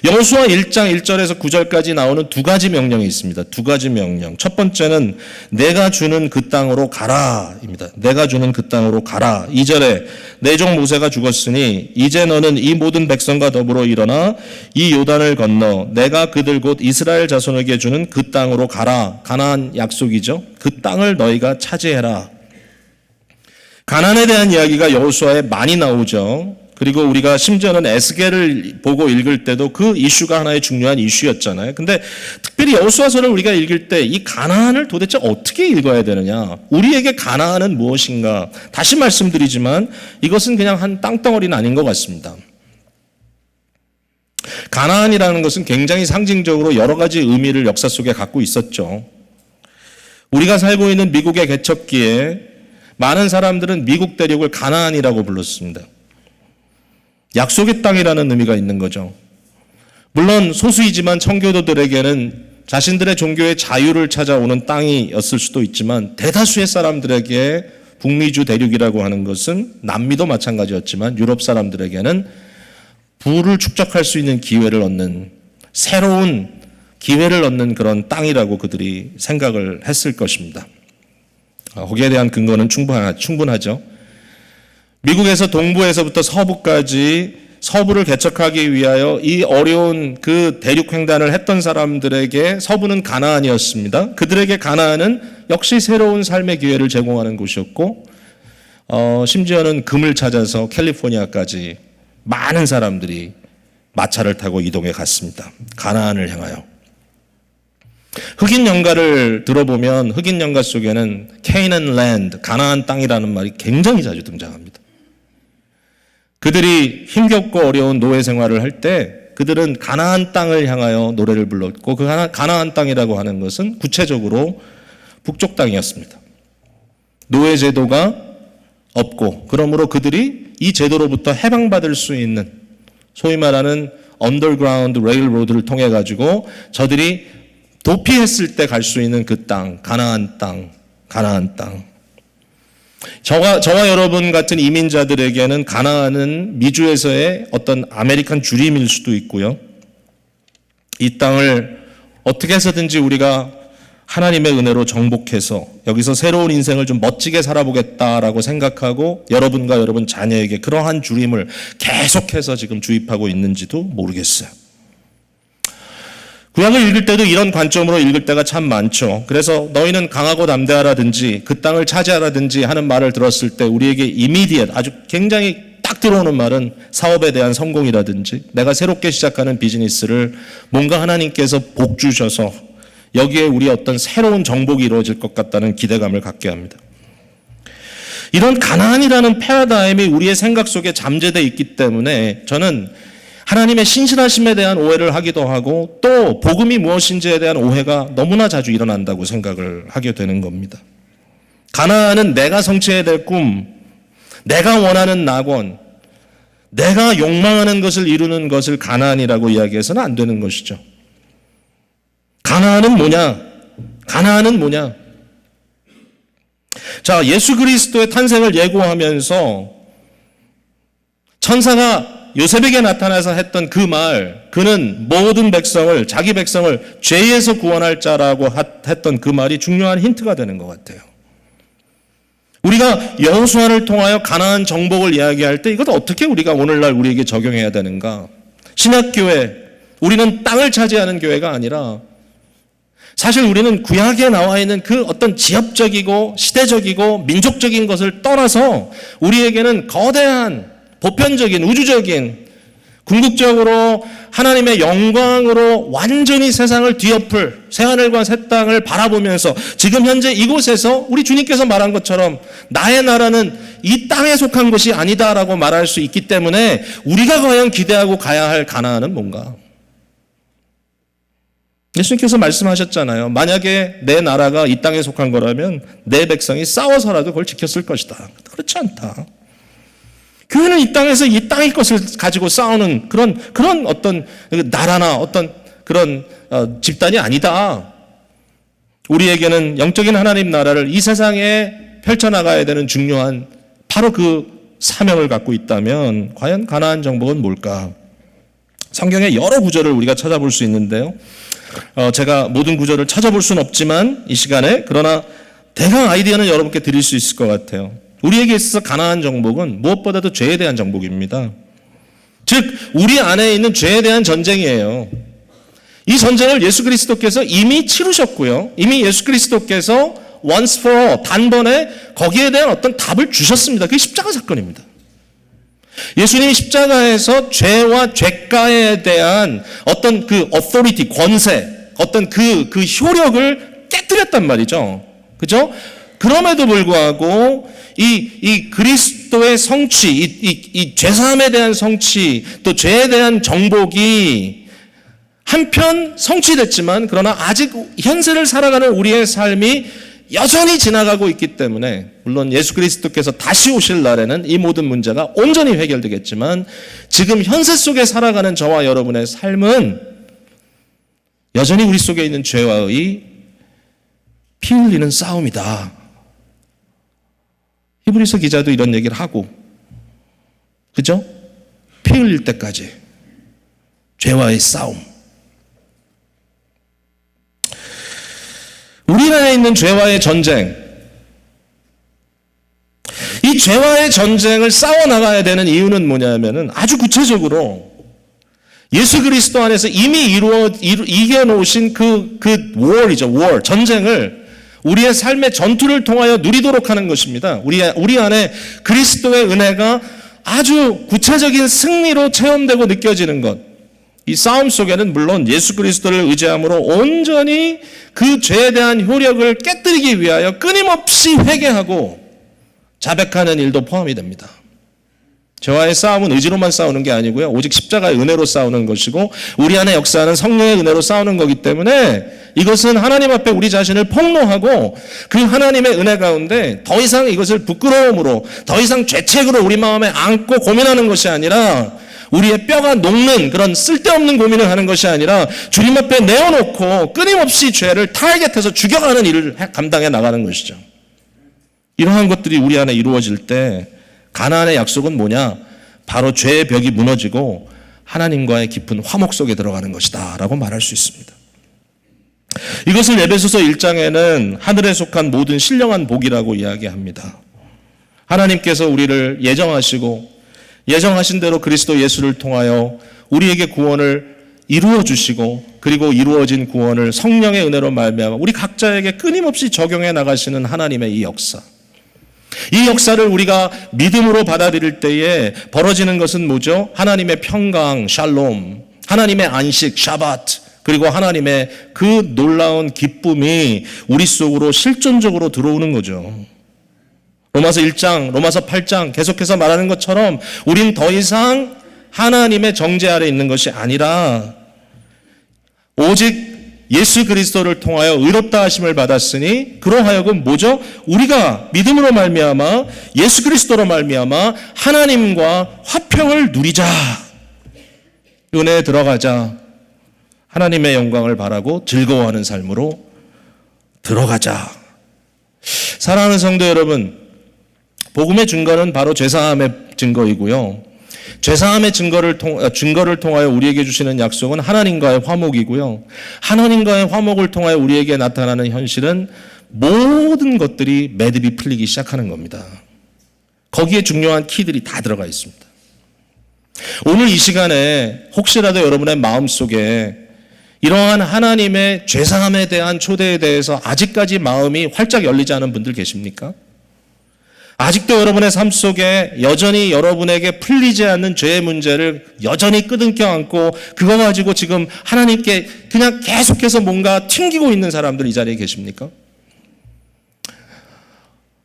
여호수아 1장 1절에서 9절까지 나오는 두 가지 명령이 있습니다. 두 가지 명령. 첫 번째는 내가 주는 그 땅으로 가라입니다. 내가 주는 그 땅으로 가라. 2절에 내 종 모세가 죽었으니 이제 너는 이 모든 백성과 더불어 일어나 이 요단을 건너 내가 그들 곧 이스라엘 자손에게 주는 그 땅으로 가라. 가나안 약속이죠. 그 땅을 너희가 차지해라. 가나안에 대한 이야기가 여호수아에 많이 나오죠. 그리고 우리가 심지어는 에스겔을 보고 읽을 때도 그 이슈가 하나의 중요한 이슈였잖아요. 근데 특별히 여호수아서를 우리가 읽을 때 이 가나안을 도대체 어떻게 읽어야 되느냐? 우리에게 가나안은 무엇인가? 다시 말씀드리지만 이것은 그냥 한 땅덩어리는 아닌 것 같습니다. 가나안이라는 것은 굉장히 상징적으로 여러 가지 의미를 역사 속에 갖고 있었죠. 우리가 살고 있는 미국의 개척기에 많은 사람들은 미국 대륙을 가나안이라고 불렀습니다. 약속의 땅이라는 의미가 있는 거죠. 물론 소수이지만 청교도들에게는 자신들의 종교의 자유를 찾아오는 땅이었을 수도 있지만 대다수의 사람들에게 북미주 대륙이라고 하는 것은 남미도 마찬가지였지만 유럽 사람들에게는 부를 축적할 수 있는 기회를 얻는 새로운 기회를 얻는 그런 땅이라고 그들이 생각을 했을 것입니다. 거기에 대한 근거는 충분하죠. 미국에서 동부에서부터 서부까지 서부를 개척하기 위하여 이 어려운 그 대륙 횡단을 했던 사람들에게 서부는 가나안이었습니다. 그들에게 가나안은 역시 새로운 삶의 기회를 제공하는 곳이었고, 심지어는 금을 찾아서 캘리포니아까지 많은 사람들이 마차를 타고 이동해 갔습니다. 가나안을 향하여. 흑인 연가를 들어보면 흑인 연가 속에는 Canaan Land, 가나안 땅이라는 말이 굉장히 자주 등장합니다. 그들이 힘겹고 어려운 노예 생활을 할 때 그들은 가나안 땅을 향하여 노래를 불렀고, 그 가나안 땅이라고 하는 것은 구체적으로 북쪽 땅이었습니다. 노예 제도가 없고, 그러므로 그들이 이 제도로부터 해방받을 수 있는 소위 말하는 언더그라운드 레일로드를 통해 가지고 저들이 도피했을 때 갈 수 있는 그 땅, 가나안 땅, 가나안 땅. 저와 여러분 같은 이민자들에게는 가나안은 미주에서의 어떤 아메리칸 주림일 수도 있고요. 이 땅을 어떻게 해서든지 우리가 하나님의 은혜로 정복해서 여기서 새로운 인생을 좀 멋지게 살아보겠다라고 생각하고 여러분과 여러분 자녀에게 그러한 주림을 계속해서 지금 주입하고 있는지도 모르겠어요. 구약을 읽을 때도 이런 관점으로 읽을 때가 참 많죠. 그래서 너희는 강하고 담대하라든지 그 땅을 차지하라든지 하는 말을 들었을 때 우리에게 이미디엇 아주 굉장히 딱 들어오는 말은 사업에 대한 성공이라든지 내가 새롭게 시작하는 비즈니스를 뭔가 하나님께서 복 주셔서 여기에 우리 어떤 새로운 정복이 이루어질 것 같다는 기대감을 갖게 합니다. 이런 가나안이라는 패러다임이 우리의 생각 속에 잠재되어 있기 때문에 저는 하나님의 신실하심에 대한 오해를 하기도 하고 또 복음이 무엇인지에 대한 오해가 너무나 자주 일어난다고 생각을 하게 되는 겁니다. 가나안은 내가 성취해야 될 꿈, 내가 원하는 낙원, 내가 욕망하는 것을 이루는 것을 가나안이라고 이야기해서는 안 되는 것이죠. 가나안은 뭐냐? 가나안은 뭐냐? 자, 예수 그리스도의 탄생을 예고하면서 천사가 요셉에게 나타나서 했던 그 말, 그는 모든 백성을, 자기 백성을 죄에서 구원할 자라고 했던 그 말이 중요한 힌트가 되는 것 같아요. 우리가 여호수아를 통하여 가나안 정복을 이야기할 때 이것 어떻게 우리가 오늘날 우리에게 적용해야 되는가? 신약교회, 우리는 땅을 차지하는 교회가 아니라 사실 우리는 구약에 나와 있는 그 어떤 지역적이고 시대적이고 민족적인 것을 떠나서 우리에게는 거대한 보편적인 우주적인 궁극적으로 하나님의 영광으로 완전히 세상을 뒤엎을 새하늘과 새 땅을 바라보면서 지금 현재 이곳에서 우리 주님께서 말한 것처럼 나의 나라는 이 땅에 속한 것이 아니다라고 말할 수 있기 때문에 우리가 과연 기대하고 가야 할 가나안은 뭔가? 예수님께서 말씀하셨잖아요. 만약에 내 나라가 이 땅에 속한 거라면 내 백성이 싸워서라도 그걸 지켰을 것이다. 그렇지 않다. 교회는 이 땅에서 이 땅의 것을 가지고 싸우는 그런 어떤 나라나 어떤 그런 집단이 아니다. 우리에게는 영적인 하나님 나라를 이 세상에 펼쳐나가야 되는 중요한 바로 그 사명을 갖고 있다면 과연 가나안 정복은 뭘까? 성경의 여러 구절을 우리가 찾아볼 수 있는데요. 제가 모든 구절을 찾아볼 수는 없지만 이 시간에 그러나 대강 아이디어는 여러분께 드릴 수 있을 것 같아요. 우리에게 있어서 가나안 정복은 무엇보다도 죄에 대한 정복입니다. 즉 우리 안에 있는 죄에 대한 전쟁이에요. 이 전쟁을 예수 그리스도께서 이미 치르셨고요. 이미 예수 그리스도께서 once for all, 단번에 거기에 대한 어떤 답을 주셨습니다. 그게 십자가 사건입니다. 예수님이 십자가에서 죄와 죄가에 대한 어떤 그 authority, 권세, 어떤 그 효력을 깨뜨렸단 말이죠. 그죠? 그럼에도 불구하고 이 그리스도의 성취, 이 죄사함에 대한 성취, 또 죄에 대한 정복이 한편 성취됐지만 그러나 아직 현세를 살아가는 우리의 삶이 여전히 지나가고 있기 때문에 물론 예수 그리스도께서 다시 오실 날에는 이 모든 문제가 온전히 해결되겠지만 지금 현세 속에 살아가는 저와 여러분의 삶은 여전히 우리 속에 있는 죄와의 피 흘리는 싸움이다. 히브리서 기자도 이런 얘기를 하고, 그죠? 피 흘릴 때까지 죄와의 싸움. 우리 안에 있는 죄와의 전쟁, 이 죄와의 전쟁을 싸워나가야 되는 이유는 뭐냐면은 아주 구체적으로 예수 그리스도 안에서 이미 이겨놓으신 그 war이죠. war, 전쟁을 우리의 삶의 전투를 통하여 누리도록 하는 것입니다. 우리 안에 그리스도의 은혜가 아주 구체적인 승리로 체험되고 느껴지는 것. 이 싸움 속에는 물론 예수 그리스도를 의지함으로 온전히 그 죄에 대한 효력을 깨뜨리기 위하여 끊임없이 회개하고 자백하는 일도 포함이 됩니다. 저와의 싸움은 의지로만 싸우는 게 아니고요. 오직 십자가의 은혜로 싸우는 것이고 우리 안에 역사하는 성령의 은혜로 싸우는 거기 때문에 이것은 하나님 앞에 우리 자신을 폭로하고 그 하나님의 은혜 가운데 더 이상 이것을 부끄러움으로 더 이상 죄책으로 우리 마음에 안고 고민하는 것이 아니라 우리의 뼈가 녹는 그런 쓸데없는 고민을 하는 것이 아니라 주님 앞에 내어놓고 끊임없이 죄를 타겟해서 죽여가는 일을 감당해 나가는 것이죠. 이러한 것들이 우리 안에 이루어질 때 가나안의 약속은 뭐냐? 바로 죄의 벽이 무너지고 하나님과의 깊은 화목 속에 들어가는 것이다 라고 말할 수 있습니다. 이것을 에베소서 1장에는 하늘에 속한 모든 신령한 복이라고 이야기합니다. 하나님께서 우리를 예정하신 대로 그리스도 예수를 통하여 우리에게 구원을 이루어 주시고, 그리고 이루어진 구원을 성령의 은혜로 말미암아 우리 각자에게 끊임없이 적용해 나가시는 하나님의 이 역사. 이 역사를 우리가 믿음으로 받아들일 때에 벌어지는 것은 뭐죠? 하나님의 평강, 샬롬, 하나님의 안식, 샤바트, 그리고 하나님의 그 놀라운 기쁨이 우리 속으로 실존적으로 들어오는 거죠. 로마서 1장, 로마서 8장 계속해서 말하는 것처럼 우린 더 이상 하나님의 정죄 아래 있는 것이 아니라 오직 예수 그리스도를 통하여 의롭다 하심을 받았으니 그러하여금 뭐죠? 우리가 믿음으로 말미암아 예수 그리스도로 말미암아 하나님과 화평을 누리자. 은혜에 들어가자. 하나님의 영광을 바라고 즐거워하는 삶으로 들어가자. 사랑하는 성도 여러분, 복음의 증거는 바로 죄사함의 증거이고요. 죄사함의 증거를 통하여 우리에게 주시는 약속은 하나님과의 화목이고요. 하나님과의 화목을 통하여 우리에게 나타나는 현실은 모든 것들이 매듭이 풀리기 시작하는 겁니다. 거기에 중요한 키들이 다 들어가 있습니다. 오늘 이 시간에 혹시라도 여러분의 마음속에 이러한 하나님의 죄사함에 대한 초대에 대해서 아직까지 마음이 활짝 열리지 않은 분들 계십니까? 아직도 여러분의 삶 속에 여전히 여러분에게 풀리지 않는 죄의 문제를 여전히 끄듬겨 안고 그거 가지고 지금 하나님께 그냥 계속해서 뭔가 튕기고 있는 사람들 이 자리에 계십니까?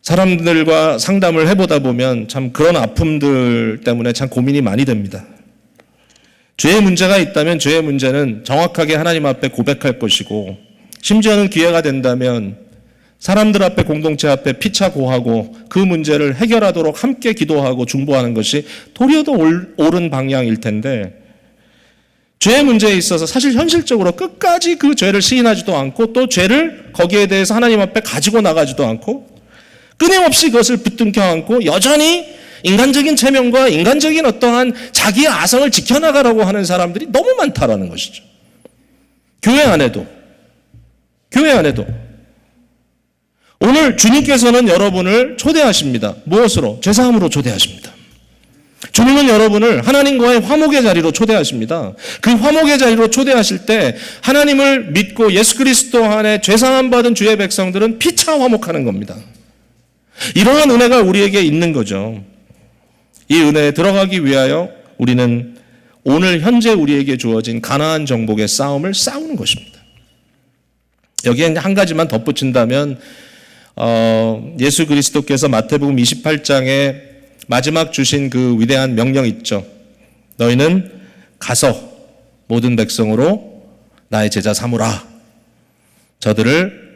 사람들과 상담을 해보다 보면 참 그런 아픔들 때문에 참 고민이 많이 됩니다. 죄의 문제가 있다면 죄의 문제는 정확하게 하나님 앞에 고백할 것이고, 심지어는 기회가 된다면 사람들 앞에, 공동체 앞에 피차 고하고 그 문제를 해결하도록 함께 기도하고 중보하는 것이 도리어 더 옳은 방향일 텐데, 죄의 문제에 있어서 사실 현실적으로 끝까지 그 죄를 시인하지도 않고 또 죄를 거기에 대해서 하나님 앞에 가지고 나가지도 않고 끊임없이 그것을 붙들겨 안고 여전히 인간적인 체면과 인간적인 어떠한 자기의 아성을 지켜나가라고 하는 사람들이 너무 많다라는 것이죠. 교회 안에도 오늘 주님께서는 여러분을 초대하십니다. 무엇으로? 죄사함으로 초대하십니다. 주님은 여러분을 하나님과의 화목의 자리로 초대하십니다. 그 화목의 자리로 초대하실 때 하나님을 믿고 예수 그리스도 안에 죄사함 받은 주의 백성들은 피차 화목하는 겁니다. 이러한 은혜가 우리에게 있는 거죠. 이 은혜에 들어가기 위하여 우리는 오늘 현재 우리에게 주어진 가나안 정복의 싸움을 싸우는 것입니다. 여기에 한 가지만 덧붙인다면 예수 그리스도께서 마태복음 28장에 마지막 주신 그 위대한 명령 있죠. 너희는 가서 모든 백성으로 나의 제자 삼으라. 저들을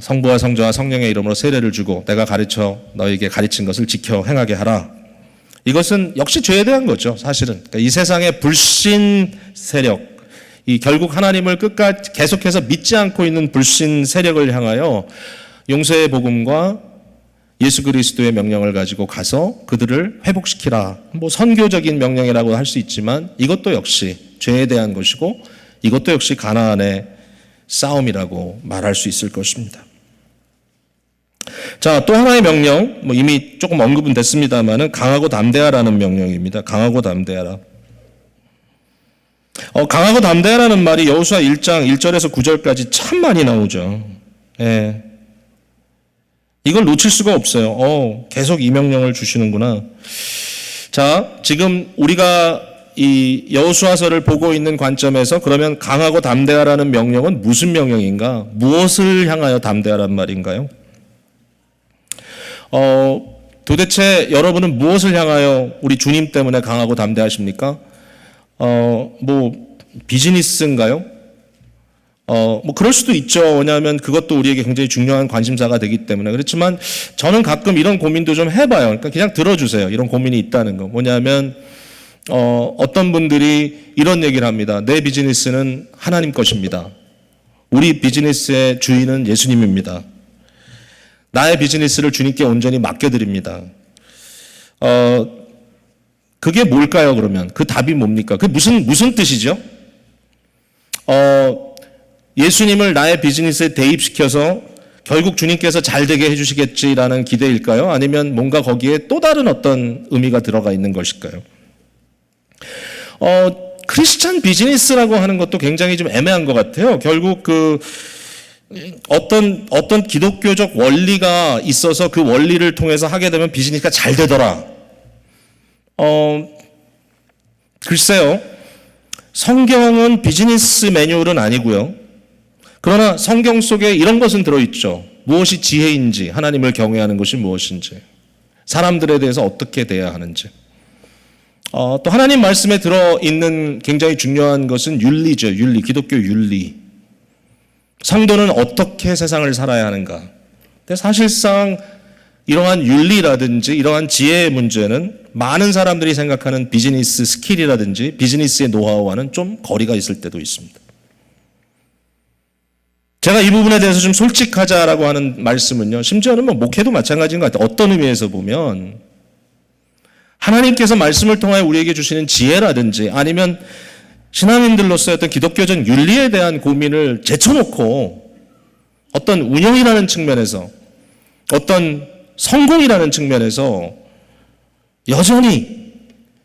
성부와 성자와 성령의 이름으로 세례를 주고 내가 너희에게 가르친 것을 지켜 행하게 하라. 이것은 역시 죄에 대한 거죠. 사실은 그러니까 이 세상의 불신 세력, 이 결국 하나님을 끝까지 계속해서 믿지 않고 있는 불신 세력을 향하여 용서의 복음과 예수 그리스도의 명령을 가지고 가서 그들을 회복시키라. 뭐 선교적인 명령이라고 할 수 있지만 이것도 역시 죄에 대한 것이고 이것도 역시 가나안의 싸움이라고 말할 수 있을 것입니다. 자, 또 하나의 명령, 이미 조금 언급은 됐습니다만은 강하고 담대하라는 명령입니다. 강하고 담대하라. 강하고 담대하라는 말이 여호수아 1장 1절에서 9절까지 참 많이 나오죠. 예. 이걸 놓칠 수가 없어요. 계속 이 명령을 주시는구나. 자, 지금 우리가 이 여호수아서를 보고 있는 관점에서 그러면 강하고 담대하라는 명령은 무슨 명령인가? 무엇을 향하여 담대하란 말인가요? 도대체 여러분은 무엇을 향하여 우리 주님 때문에 강하고 담대하십니까? 비즈니스인가요? 그럴 수도 있죠. 왜냐하면 그것도 우리에게 굉장히 중요한 관심사가 되기 때문에. 그렇지만 저는 가끔 이런 고민도 좀 해봐요. 그러니까 그냥 들어주세요. 이런 고민이 있다는 거. 뭐냐면, 어떤 분들이 이런 얘기를 합니다. 내 비즈니스는 하나님 것입니다. 우리 비즈니스의 주인은 예수님입니다. 나의 비즈니스를 주님께 온전히 맡겨드립니다. 그게 뭘까요, 그러면? 그 답이 뭡니까? 그게 무슨 뜻이죠? 예수님을 나의 비즈니스에 대입시켜서 결국 주님께서 잘 되게 해주시겠지라는 기대일까요? 아니면 뭔가 거기에 또 다른 어떤 의미가 들어가 있는 것일까요? 크리스찬 비즈니스라고 하는 것도 굉장히 좀 애매한 것 같아요. 결국 어떤 기독교적 원리가 있어서 그 원리를 통해서 하게 되면 비즈니스가 잘 되더라. 글쎄요. 성경은 비즈니스 매뉴얼은 아니고요. 그러나 성경 속에 이런 것은 들어있죠. 무엇이 지혜인지, 하나님을 경외하는 것이 무엇인지, 사람들에 대해서 어떻게 대해야 하는지. 또 하나님 말씀에 들어있는 굉장히 중요한 것은 윤리죠. 윤리, 기독교 윤리. 성도는 어떻게 세상을 살아야 하는가. 근데 사실상 이러한 윤리라든지 이러한 지혜의 문제는 많은 사람들이 생각하는 비즈니스 스킬이라든지 비즈니스의 노하우와는 좀 거리가 있을 때도 있습니다. 제가 이 부분에 대해서 좀 솔직하자라고 하는 말씀은요, 심지어는 목회도 마찬가지인 것 같아요. 어떤 의미에서 보면 하나님께서 말씀을 통하여 우리에게 주시는 지혜라든지 아니면 신앙인들로서의 어떤 기독교적 윤리에 대한 고민을 제쳐놓고 어떤 운영이라는 측면에서 어떤 성공이라는 측면에서 여전히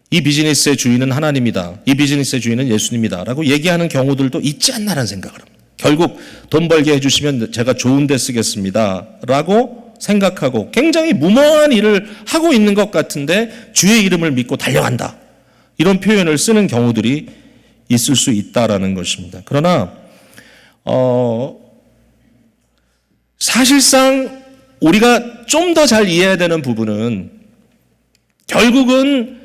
이 비즈니스의 주인은 하나님이다. 이 비즈니스의 주인은 예수님이다. 라고 얘기하는 경우들도 있지 않나라는 생각을 합니다. 결국 돈 벌게 해주시면 제가 좋은 데 쓰겠습니다. 라고 생각하고 굉장히 무모한 일을 하고 있는 것 같은데 주의 이름을 믿고 달려간다. 이런 표현을 쓰는 경우들이 있을 수 있다라는 것입니다. 그러나 사실상 우리가 좀 더 잘 이해해야 되는 부분은 결국은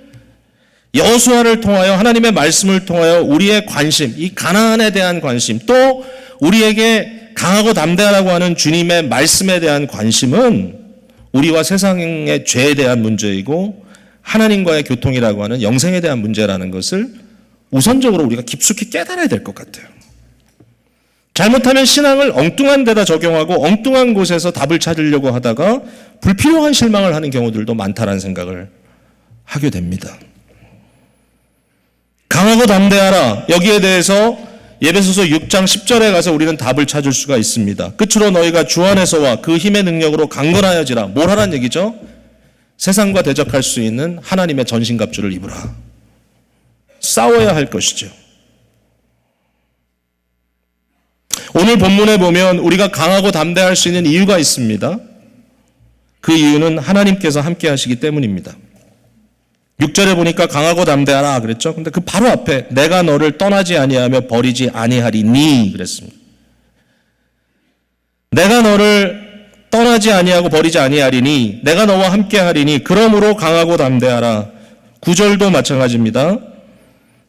여호수아를 통하여 하나님의 말씀을 통하여 우리의 관심, 이 가나안에 대한 관심, 또 우리에게 강하고 담대하라고 하는 주님의 말씀에 대한 관심은 우리와 세상의 죄에 대한 문제이고 하나님과의 교통이라고 하는 영생에 대한 문제라는 것을 우선적으로 우리가 깊숙이 깨달아야 될 것 같아요. 잘못하면 신앙을 엉뚱한 데다 적용하고 엉뚱한 곳에서 답을 찾으려고 하다가 불필요한 실망을 하는 경우들도 많다라는 생각을 하게 됩니다. 강하고 담대하라. 여기에 대해서 에베소서 6장 10절에 가서 우리는 답을 찾을 수가 있습니다. 끝으로 너희가 주 안에서와 그 힘의 능력으로 강건하여지라. 뭘 하라는 얘기죠? 세상과 대적할 수 있는 하나님의 전신갑주를 입으라. 싸워야 할 것이죠. 오늘 본문에 보면 우리가 강하고 담대할 수 있는 이유가 있습니다. 그 이유는 하나님께서 함께 하시기 때문입니다. 6절에 보니까 강하고 담대하라 그랬죠. 근데 그 바로 앞에 내가 너를 떠나지 아니하며 버리지 아니하리니 그랬습니다. 내가 너를 떠나지 아니하고 버리지 아니하리니 내가 너와 함께 하리니 그러므로 강하고 담대하라. 9절도 마찬가지입니다.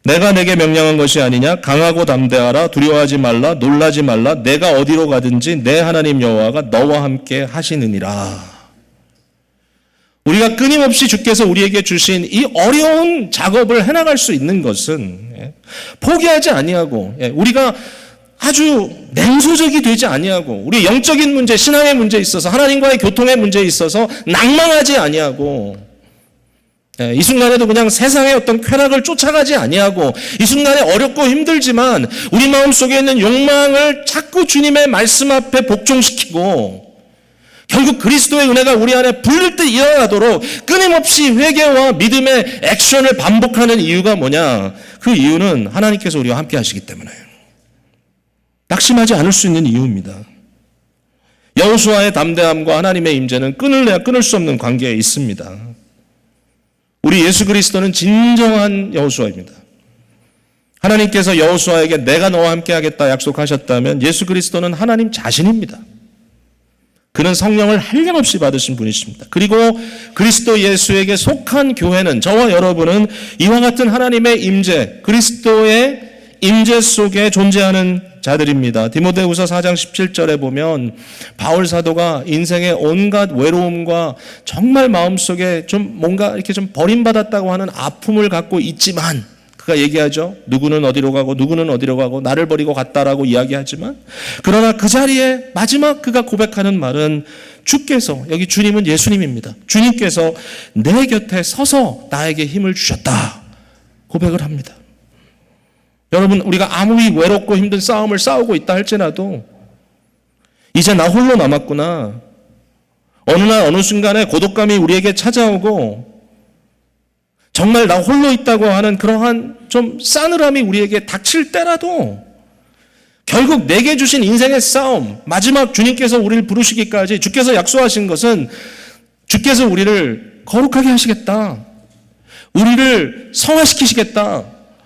내가 내게 명령한 것이 아니냐 강하고 담대하라 두려워하지 말라 놀라지 말라 내가 어디로 가든지 내 하나님 여호와가 너와 함께 하시느니라. 우리가 끊임없이 주께서 우리에게 주신 이 어려운 작업을 해나갈 수 있는 것은 포기하지 아니하고 우리가 아주 냉소적이 되지 아니하고 우리 영적인 문제, 신앙의 문제에 있어서 하나님과의 교통의 문제에 있어서 낭망하지 아니하고 이 순간에도 그냥 세상의 어떤 쾌락을 쫓아가지 아니하고 이 순간에 어렵고 힘들지만 우리 마음속에 있는 욕망을 자꾸 주님의 말씀 앞에 복종시키고 결국 그리스도의 은혜가 우리 안에 불릴 듯 일어나도록 끊임없이 회개와 믿음의 액션을 반복하는 이유가 뭐냐? 그 이유는 하나님께서 우리와 함께 하시기 때문에 낙심하지 않을 수 있는 이유입니다. 여호수아의 담대함과 하나님의 임재는 끊을래야 끊을 수 없는 관계에 있습니다. 우리 예수 그리스도는 진정한 여호수아입니다. 하나님께서 여호수아에게 내가 너와 함께 하겠다 약속하셨다면 예수 그리스도는 하나님 자신입니다. 그는 성령을 한량없이 받으신 분이십니다. 그리고 그리스도 예수에게 속한 교회는 저와 여러분은 이와 같은 하나님의 임재, 그리스도의 임재 속에 존재하는 자들입니다. 디모데후서 4장 17절에 보면 바울 사도가 인생의 온갖 외로움과 정말 마음속에 좀 뭔가 이렇게 좀 버림받았다고 하는 아픔을 갖고 있지만 그가 얘기하죠. 누구는 어디로 가고 누구는 어디로 가고 나를 버리고 갔다라고 이야기하지만 그러나 그 자리에 마지막 그가 고백하는 말은 주께서 여기 주님은 예수님입니다. 주님께서 내 곁에 서서 나에게 힘을 주셨다 고백을 합니다. 여러분, 우리가 아무리 외롭고 힘든 싸움을 싸우고 있다 할지라도 이제 나 홀로 남았구나. 어느 날 어느 순간에 고독감이 우리에게 찾아오고 정말 나 홀로 있다고 하는 그러한 좀 싸늘함이 우리에게 닥칠 때라도 결국 내게 주신 인생의 싸움, 마지막 주님께서 우리를 부르시기까지 주께서 약속하신 것은 주께서 우리를 거룩하게 하시겠다. 우리를 성화시키시겠다.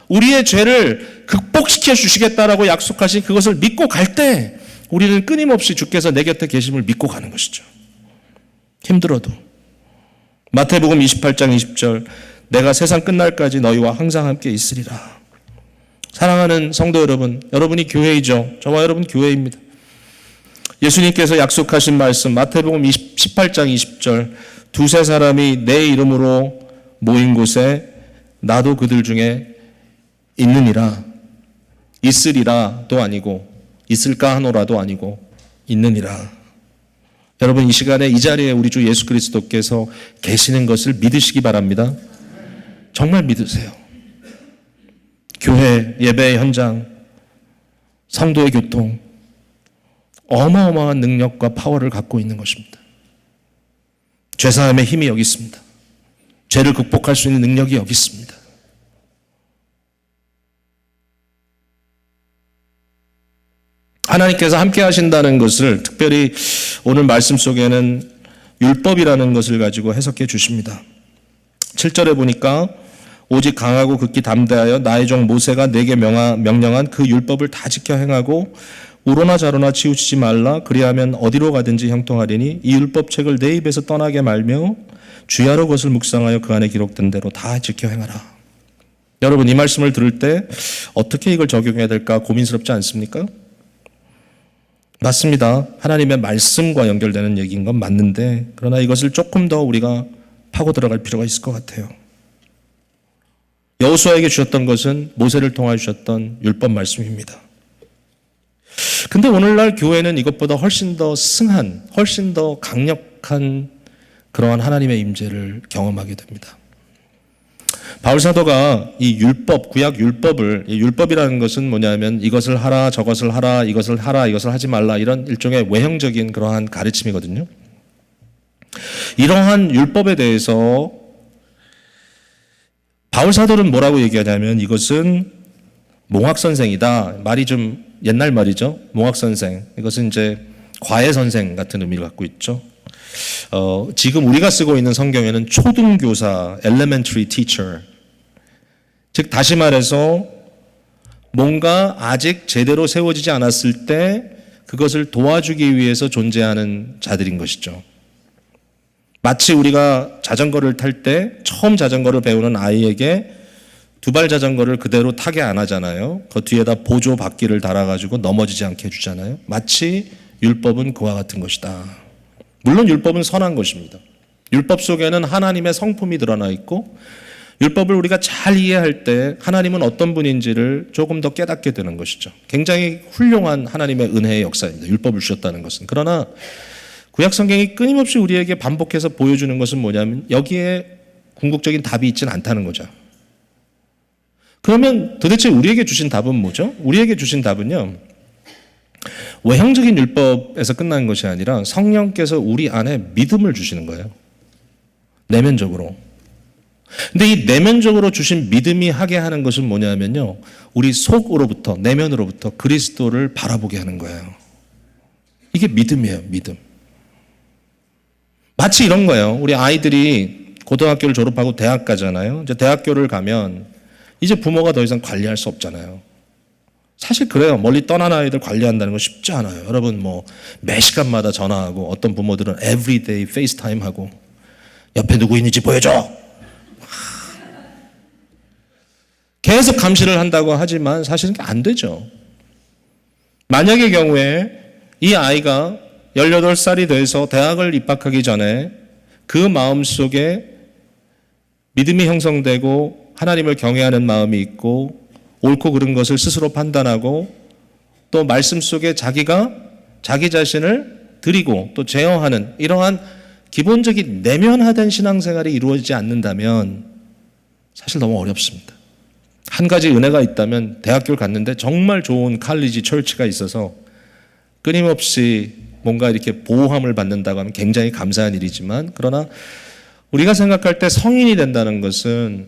우리의 죄를 극복시켜 주시겠다라고 약속하신 그것을 믿고 갈 때 우리는 끊임없이 주께서 내 곁에 계심을 믿고 가는 것이죠. 힘들어도. 마태복음 28장 20절 내가 세상 끝날까지 너희와 항상 함께 있으리라. 사랑하는 성도 여러분, 여러분이 교회이죠. 저와 여러분 교회입니다. 예수님께서 약속하신 말씀 마태복음 18장 20절 두세 사람이 내 이름으로 모인 곳에 나도 그들 중에 있느니라. 있으리라도 아니고 있을까 하노라도 아니고 있느니라. 여러분 이 시간에 이 자리에 우리 주 예수 그리스도께서 계시는 것을 믿으시기 바랍니다. 정말 믿으세요. 교회, 예배의 현장, 성도의 교통, 어마어마한 능력과 파워를 갖고 있는 것입니다. 죄사함의 힘이 여기 있습니다. 죄를 극복할 수 있는 능력이 여기 있습니다. 하나님께서 함께 하신다는 것을 특별히 오늘 말씀 속에는 율법이라는 것을 가지고 해석해 주십니다. 7절에 보니까 오직 강하고 극히 담대하여 나의 종 모세가 내게 명령한 그 율법을 다 지켜 행하고 우로나 자로나 치우치지 말라. 그리하면 어디로 가든지 형통하리니 이 율법책을 내 입에서 떠나게 말며 주야로 그것을 묵상하여 그 안에 기록된 대로 다 지켜 행하라. 여러분 이 말씀을 들을 때 어떻게 이걸 적용해야 될까 고민스럽지 않습니까? 맞습니다. 하나님의 말씀과 연결되는 얘기인 건 맞는데 그러나 이것을 조금 더 우리가 파고 들어갈 필요가 있을 것 같아요. 여호수아에게 주셨던 것은 모세를 통하여 주셨던 율법 말씀입니다. 근데 오늘날 교회는 이것보다 훨씬 더 승한, 훨씬 더 강력한 그러한 하나님의 임재를 경험하게 됩니다. 바울 사도가 이 율법, 구약 율법을, 이 율법이라는 것은 뭐냐면 이것을 하라, 저것을 하라, 이것을 하라, 이것을 하지 말라 이런 일종의 외형적인 그러한 가르침이거든요. 이러한 율법에 대해서 바울 사도는 뭐라고 얘기하냐면 이것은 몽학선생이다. 말이 좀 옛날 말이죠. 몽학선생. 이것은 이제 과외선생 같은 의미를 갖고 있죠. 지금 우리가 쓰고 있는 성경에는 초등교사, elementary teacher. 즉 다시 말해서 뭔가 아직 제대로 세워지지 않았을 때 그것을 도와주기 위해서 존재하는 자들인 것이죠. 마치 우리가 자전거를 탈 때 처음 자전거를 배우는 아이에게 두발 자전거를 그대로 타게 안 하잖아요. 그 뒤에다 보조 바퀴를 달아가지고 넘어지지 않게 해주잖아요. 마치 율법은 그와 같은 것이다. 물론 율법은 선한 것입니다. 율법 속에는 하나님의 성품이 드러나 있고 율법을 우리가 잘 이해할 때 하나님은 어떤 분인지를 조금 더 깨닫게 되는 것이죠. 굉장히 훌륭한 하나님의 은혜의 역사입니다. 율법을 주셨다는 것은. 그러나 구약 성경이 끊임없이 우리에게 반복해서 보여주는 것은 뭐냐면 여기에 궁극적인 답이 있지는 않다는 거죠. 그러면 도대체 우리에게 주신 답은 뭐죠? 우리에게 주신 답은요. 외형적인 율법에서 끝나는 것이 아니라 성령께서 우리 안에 믿음을 주시는 거예요. 내면적으로. 근데 이 내면적으로 주신 믿음이 하게 하는 것은 뭐냐면요. 우리 속으로부터, 내면으로부터 그리스도를 바라보게 하는 거예요. 이게 믿음이에요, 믿음. 마치 이런 거예요. 우리 아이들이 고등학교를 졸업하고 대학 가잖아요. 이제 대학교를 가면 이제 부모가 더 이상 관리할 수 없잖아요. 사실 그래요. 멀리 떠난 아이들 관리한다는 건 쉽지 않아요. 여러분 뭐 매 시간마다 전화하고 어떤 부모들은 everyday 페이스타임 하고 옆에 누구 있는지 보여줘. 계속 감시를 한다고 하지만 사실은 안 되죠. 만약의 경우에 이 아이가 18살이 돼서 대학을 입학하기 전에 그 마음속에 믿음이 형성되고 하나님을 경외하는 마음이 있고 옳고 그른 것을 스스로 판단하고 또 말씀 속에 자기가 자기 자신을 드리고 또 제어하는 이러한 기본적인 내면화된 신앙생활이 이루어지지 않는다면 사실 너무 어렵습니다. 한 가지 은혜가 있다면 대학교를 갔는데 정말 좋은 칼리지 철치가 있어서 끊임없이 뭔가 이렇게 보호함을 받는다고 하면 굉장히 감사한 일이지만, 그러나 우리가 생각할 때 성인이 된다는 것은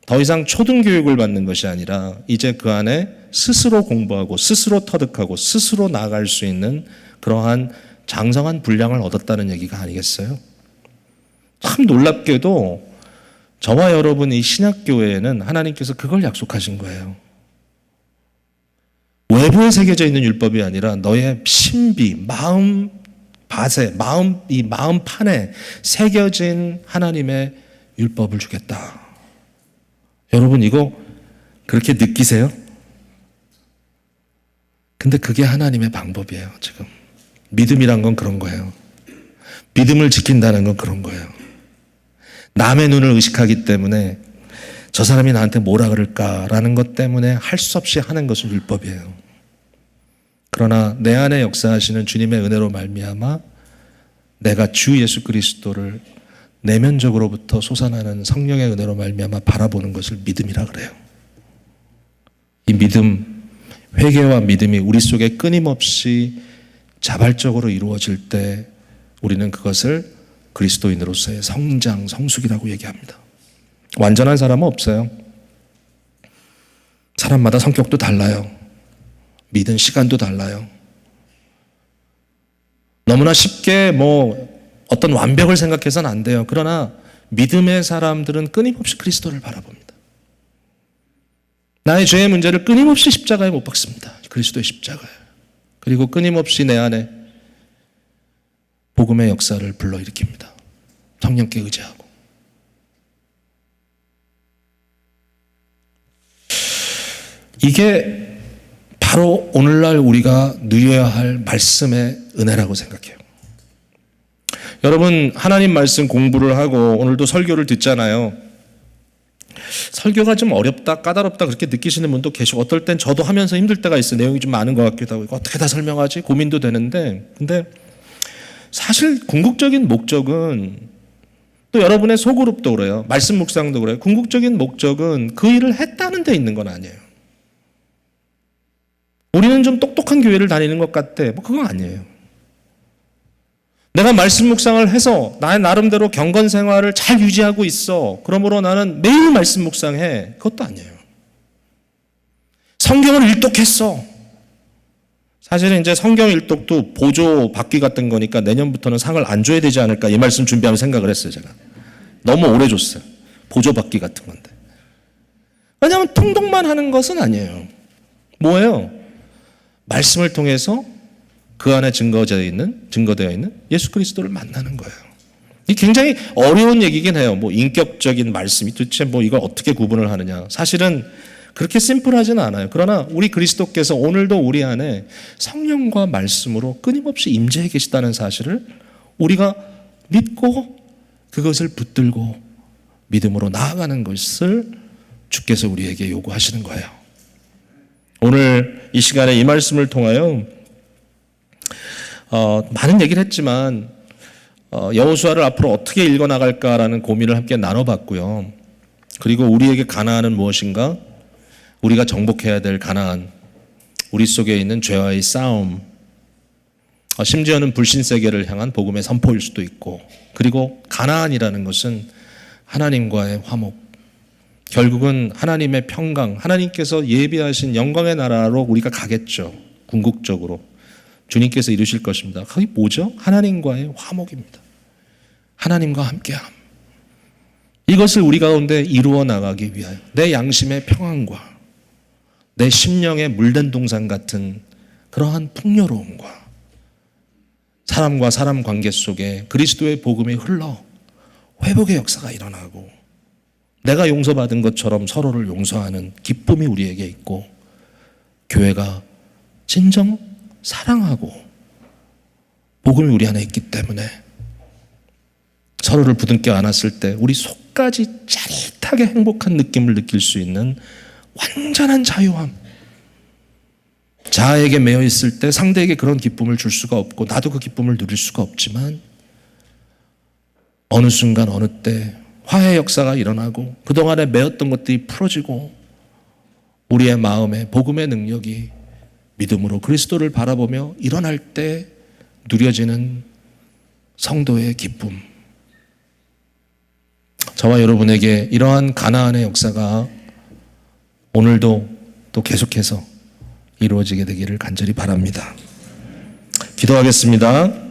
더 이상 초등교육을 받는 것이 아니라 이제 그 안에 스스로 공부하고 스스로 터득하고 스스로 나아갈 수 있는 그러한 장성한 분량을 얻었다는 얘기가 아니겠어요? 참 놀랍게도 저와 여러분 이 신약교회에는 하나님께서 그걸 약속하신 거예요. 외부에 새겨져 있는 율법이 아니라 너의 신비, 마음 밭에, 이 마음판에 새겨진 하나님의 율법을 주겠다. 여러분 이거 그렇게 느끼세요? 근데 그게 하나님의 방법이에요, 지금. 믿음이란 건 그런 거예요. 믿음을 지킨다는 건 그런 거예요. 남의 눈을 의식하기 때문에 저 사람이 나한테 뭐라 그럴까라는 것 때문에 할 수 없이 하는 것은 율법이에요. 그러나 내 안에 역사하시는 주님의 은혜로 말미암아 내가 주 예수 그리스도를 내면적으로부터 솟아나는 성령의 은혜로 말미암아 바라보는 것을 믿음이라 그래요. 이 믿음, 회개와 믿음이 우리 속에 끊임없이 자발적으로 이루어질 때 우리는 그것을 그리스도인으로서의 성장, 성숙이라고 얘기합니다. 완전한 사람은 없어요. 사람마다 성격도 달라요. 믿은 시간도 달라요. 너무나 쉽게 어떤 완벽을 생각해서는 안 돼요. 그러나 믿음의 사람들은 끊임없이 그리스도를 바라봅니다. 나의 죄의 문제를 끊임없이 십자가에 못 박습니다. 그리스도의 십자가에. 그리고 끊임없이 내 안에 복음의 역사를 불러일으킵니다. 성령께 의지하고. 이게 바로 오늘날 우리가 누려야 할 말씀의 은혜라고 생각해요. 여러분, 하나님 말씀 공부를 하고 오늘도 설교를 듣잖아요. 설교가 좀 어렵다, 까다롭다 그렇게 느끼시는 분도 계시고, 어떨 땐 저도 하면서 힘들 때가 있어요. 내용이 좀 많은 것 같기도 하고, 이거 어떻게 다 설명하지? 고민도 되는데, 근데 사실 궁극적인 목적은, 또 여러분의 소그룹도 그래요. 말씀 묵상도 그래요. 궁극적인 목적은 그 일을 했다는 데 있는 건 아니에요. 우리는 좀 똑똑한 교회를 다니는 것 같아. 그건 아니에요. 내가 말씀 묵상을 해서 나의 나름대로 경건 생활을 잘 유지하고 있어. 그러므로 나는 매일 말씀 묵상해. 그것도 아니에요. 성경을 일독했어. 사실은 이제 성경 일독도 보조 받기 같은 거니까 내년부터는 상을 안 줘야 되지 않을까 이 말씀 준비하면 생각을 했어요, 제가. 너무 오래 줬어요. 보조 받기 같은 건데. 왜냐하면 통독만 하는 것은 아니에요. 뭐예요? 말씀을 통해서 그 안에 증거되어 있는 예수 그리스도를 만나는 거예요. 이 굉장히 어려운 얘기긴 해요. 인격적인 말씀이 도대체 이걸 어떻게 구분을 하느냐. 사실은 그렇게 심플하지는 않아요. 그러나 우리 그리스도께서 오늘도 우리 안에 성령과 말씀으로 끊임없이 임재해 계시다는 사실을 우리가 믿고 그것을 붙들고 믿음으로 나아가는 것을 주께서 우리에게 요구하시는 거예요. 오늘 이 시간에 이 말씀을 통하여 많은 얘기를 했지만 여호수아를 앞으로 어떻게 읽어나갈까라는 고민을 함께 나눠봤고요. 그리고 우리에게 가나안은 무엇인가? 우리가 정복해야 될 가나안, 우리 속에 있는 죄와의 싸움, 심지어는 불신세계를 향한 복음의 선포일 수도 있고, 그리고 가나안이라는 것은 하나님과의 화목, 결국은 하나님의 평강, 하나님께서 예비하신 영광의 나라로 우리가 가겠죠. 궁극적으로 주님께서 이루실 것입니다. 그게 뭐죠? 하나님과의 화목입니다. 하나님과 함께함. 이것을 우리 가운데 이루어 나가기 위하여 내 양심의 평안과 내 심령의 물된 동산 같은 그러한 풍요로움과 사람과 사람 관계 속에 그리스도의 복음이 흘러 회복의 역사가 일어나고 내가 용서받은 것처럼 서로를 용서하는 기쁨이 우리에게 있고 교회가 진정 사랑하고 복음이 우리 안에 있기 때문에 서로를 부둥켜 안았을 때 우리 속까지 짜릿하게 행복한 느낌을 느낄 수 있는 완전한 자유함. 자아에게 매여 있을 때 상대에게 그런 기쁨을 줄 수가 없고 나도 그 기쁨을 누릴 수가 없지만 어느 순간 어느 때 화해 역사가 일어나고 그동안에 매였던 것들이 풀어지고 우리의 마음에 복음의 능력이 믿음으로 그리스도를 바라보며 일어날 때 누려지는 성도의 기쁨. 저와 여러분에게 이러한 가나안의 역사가 오늘도 또 계속해서 이루어지게 되기를 간절히 바랍니다. 기도하겠습니다.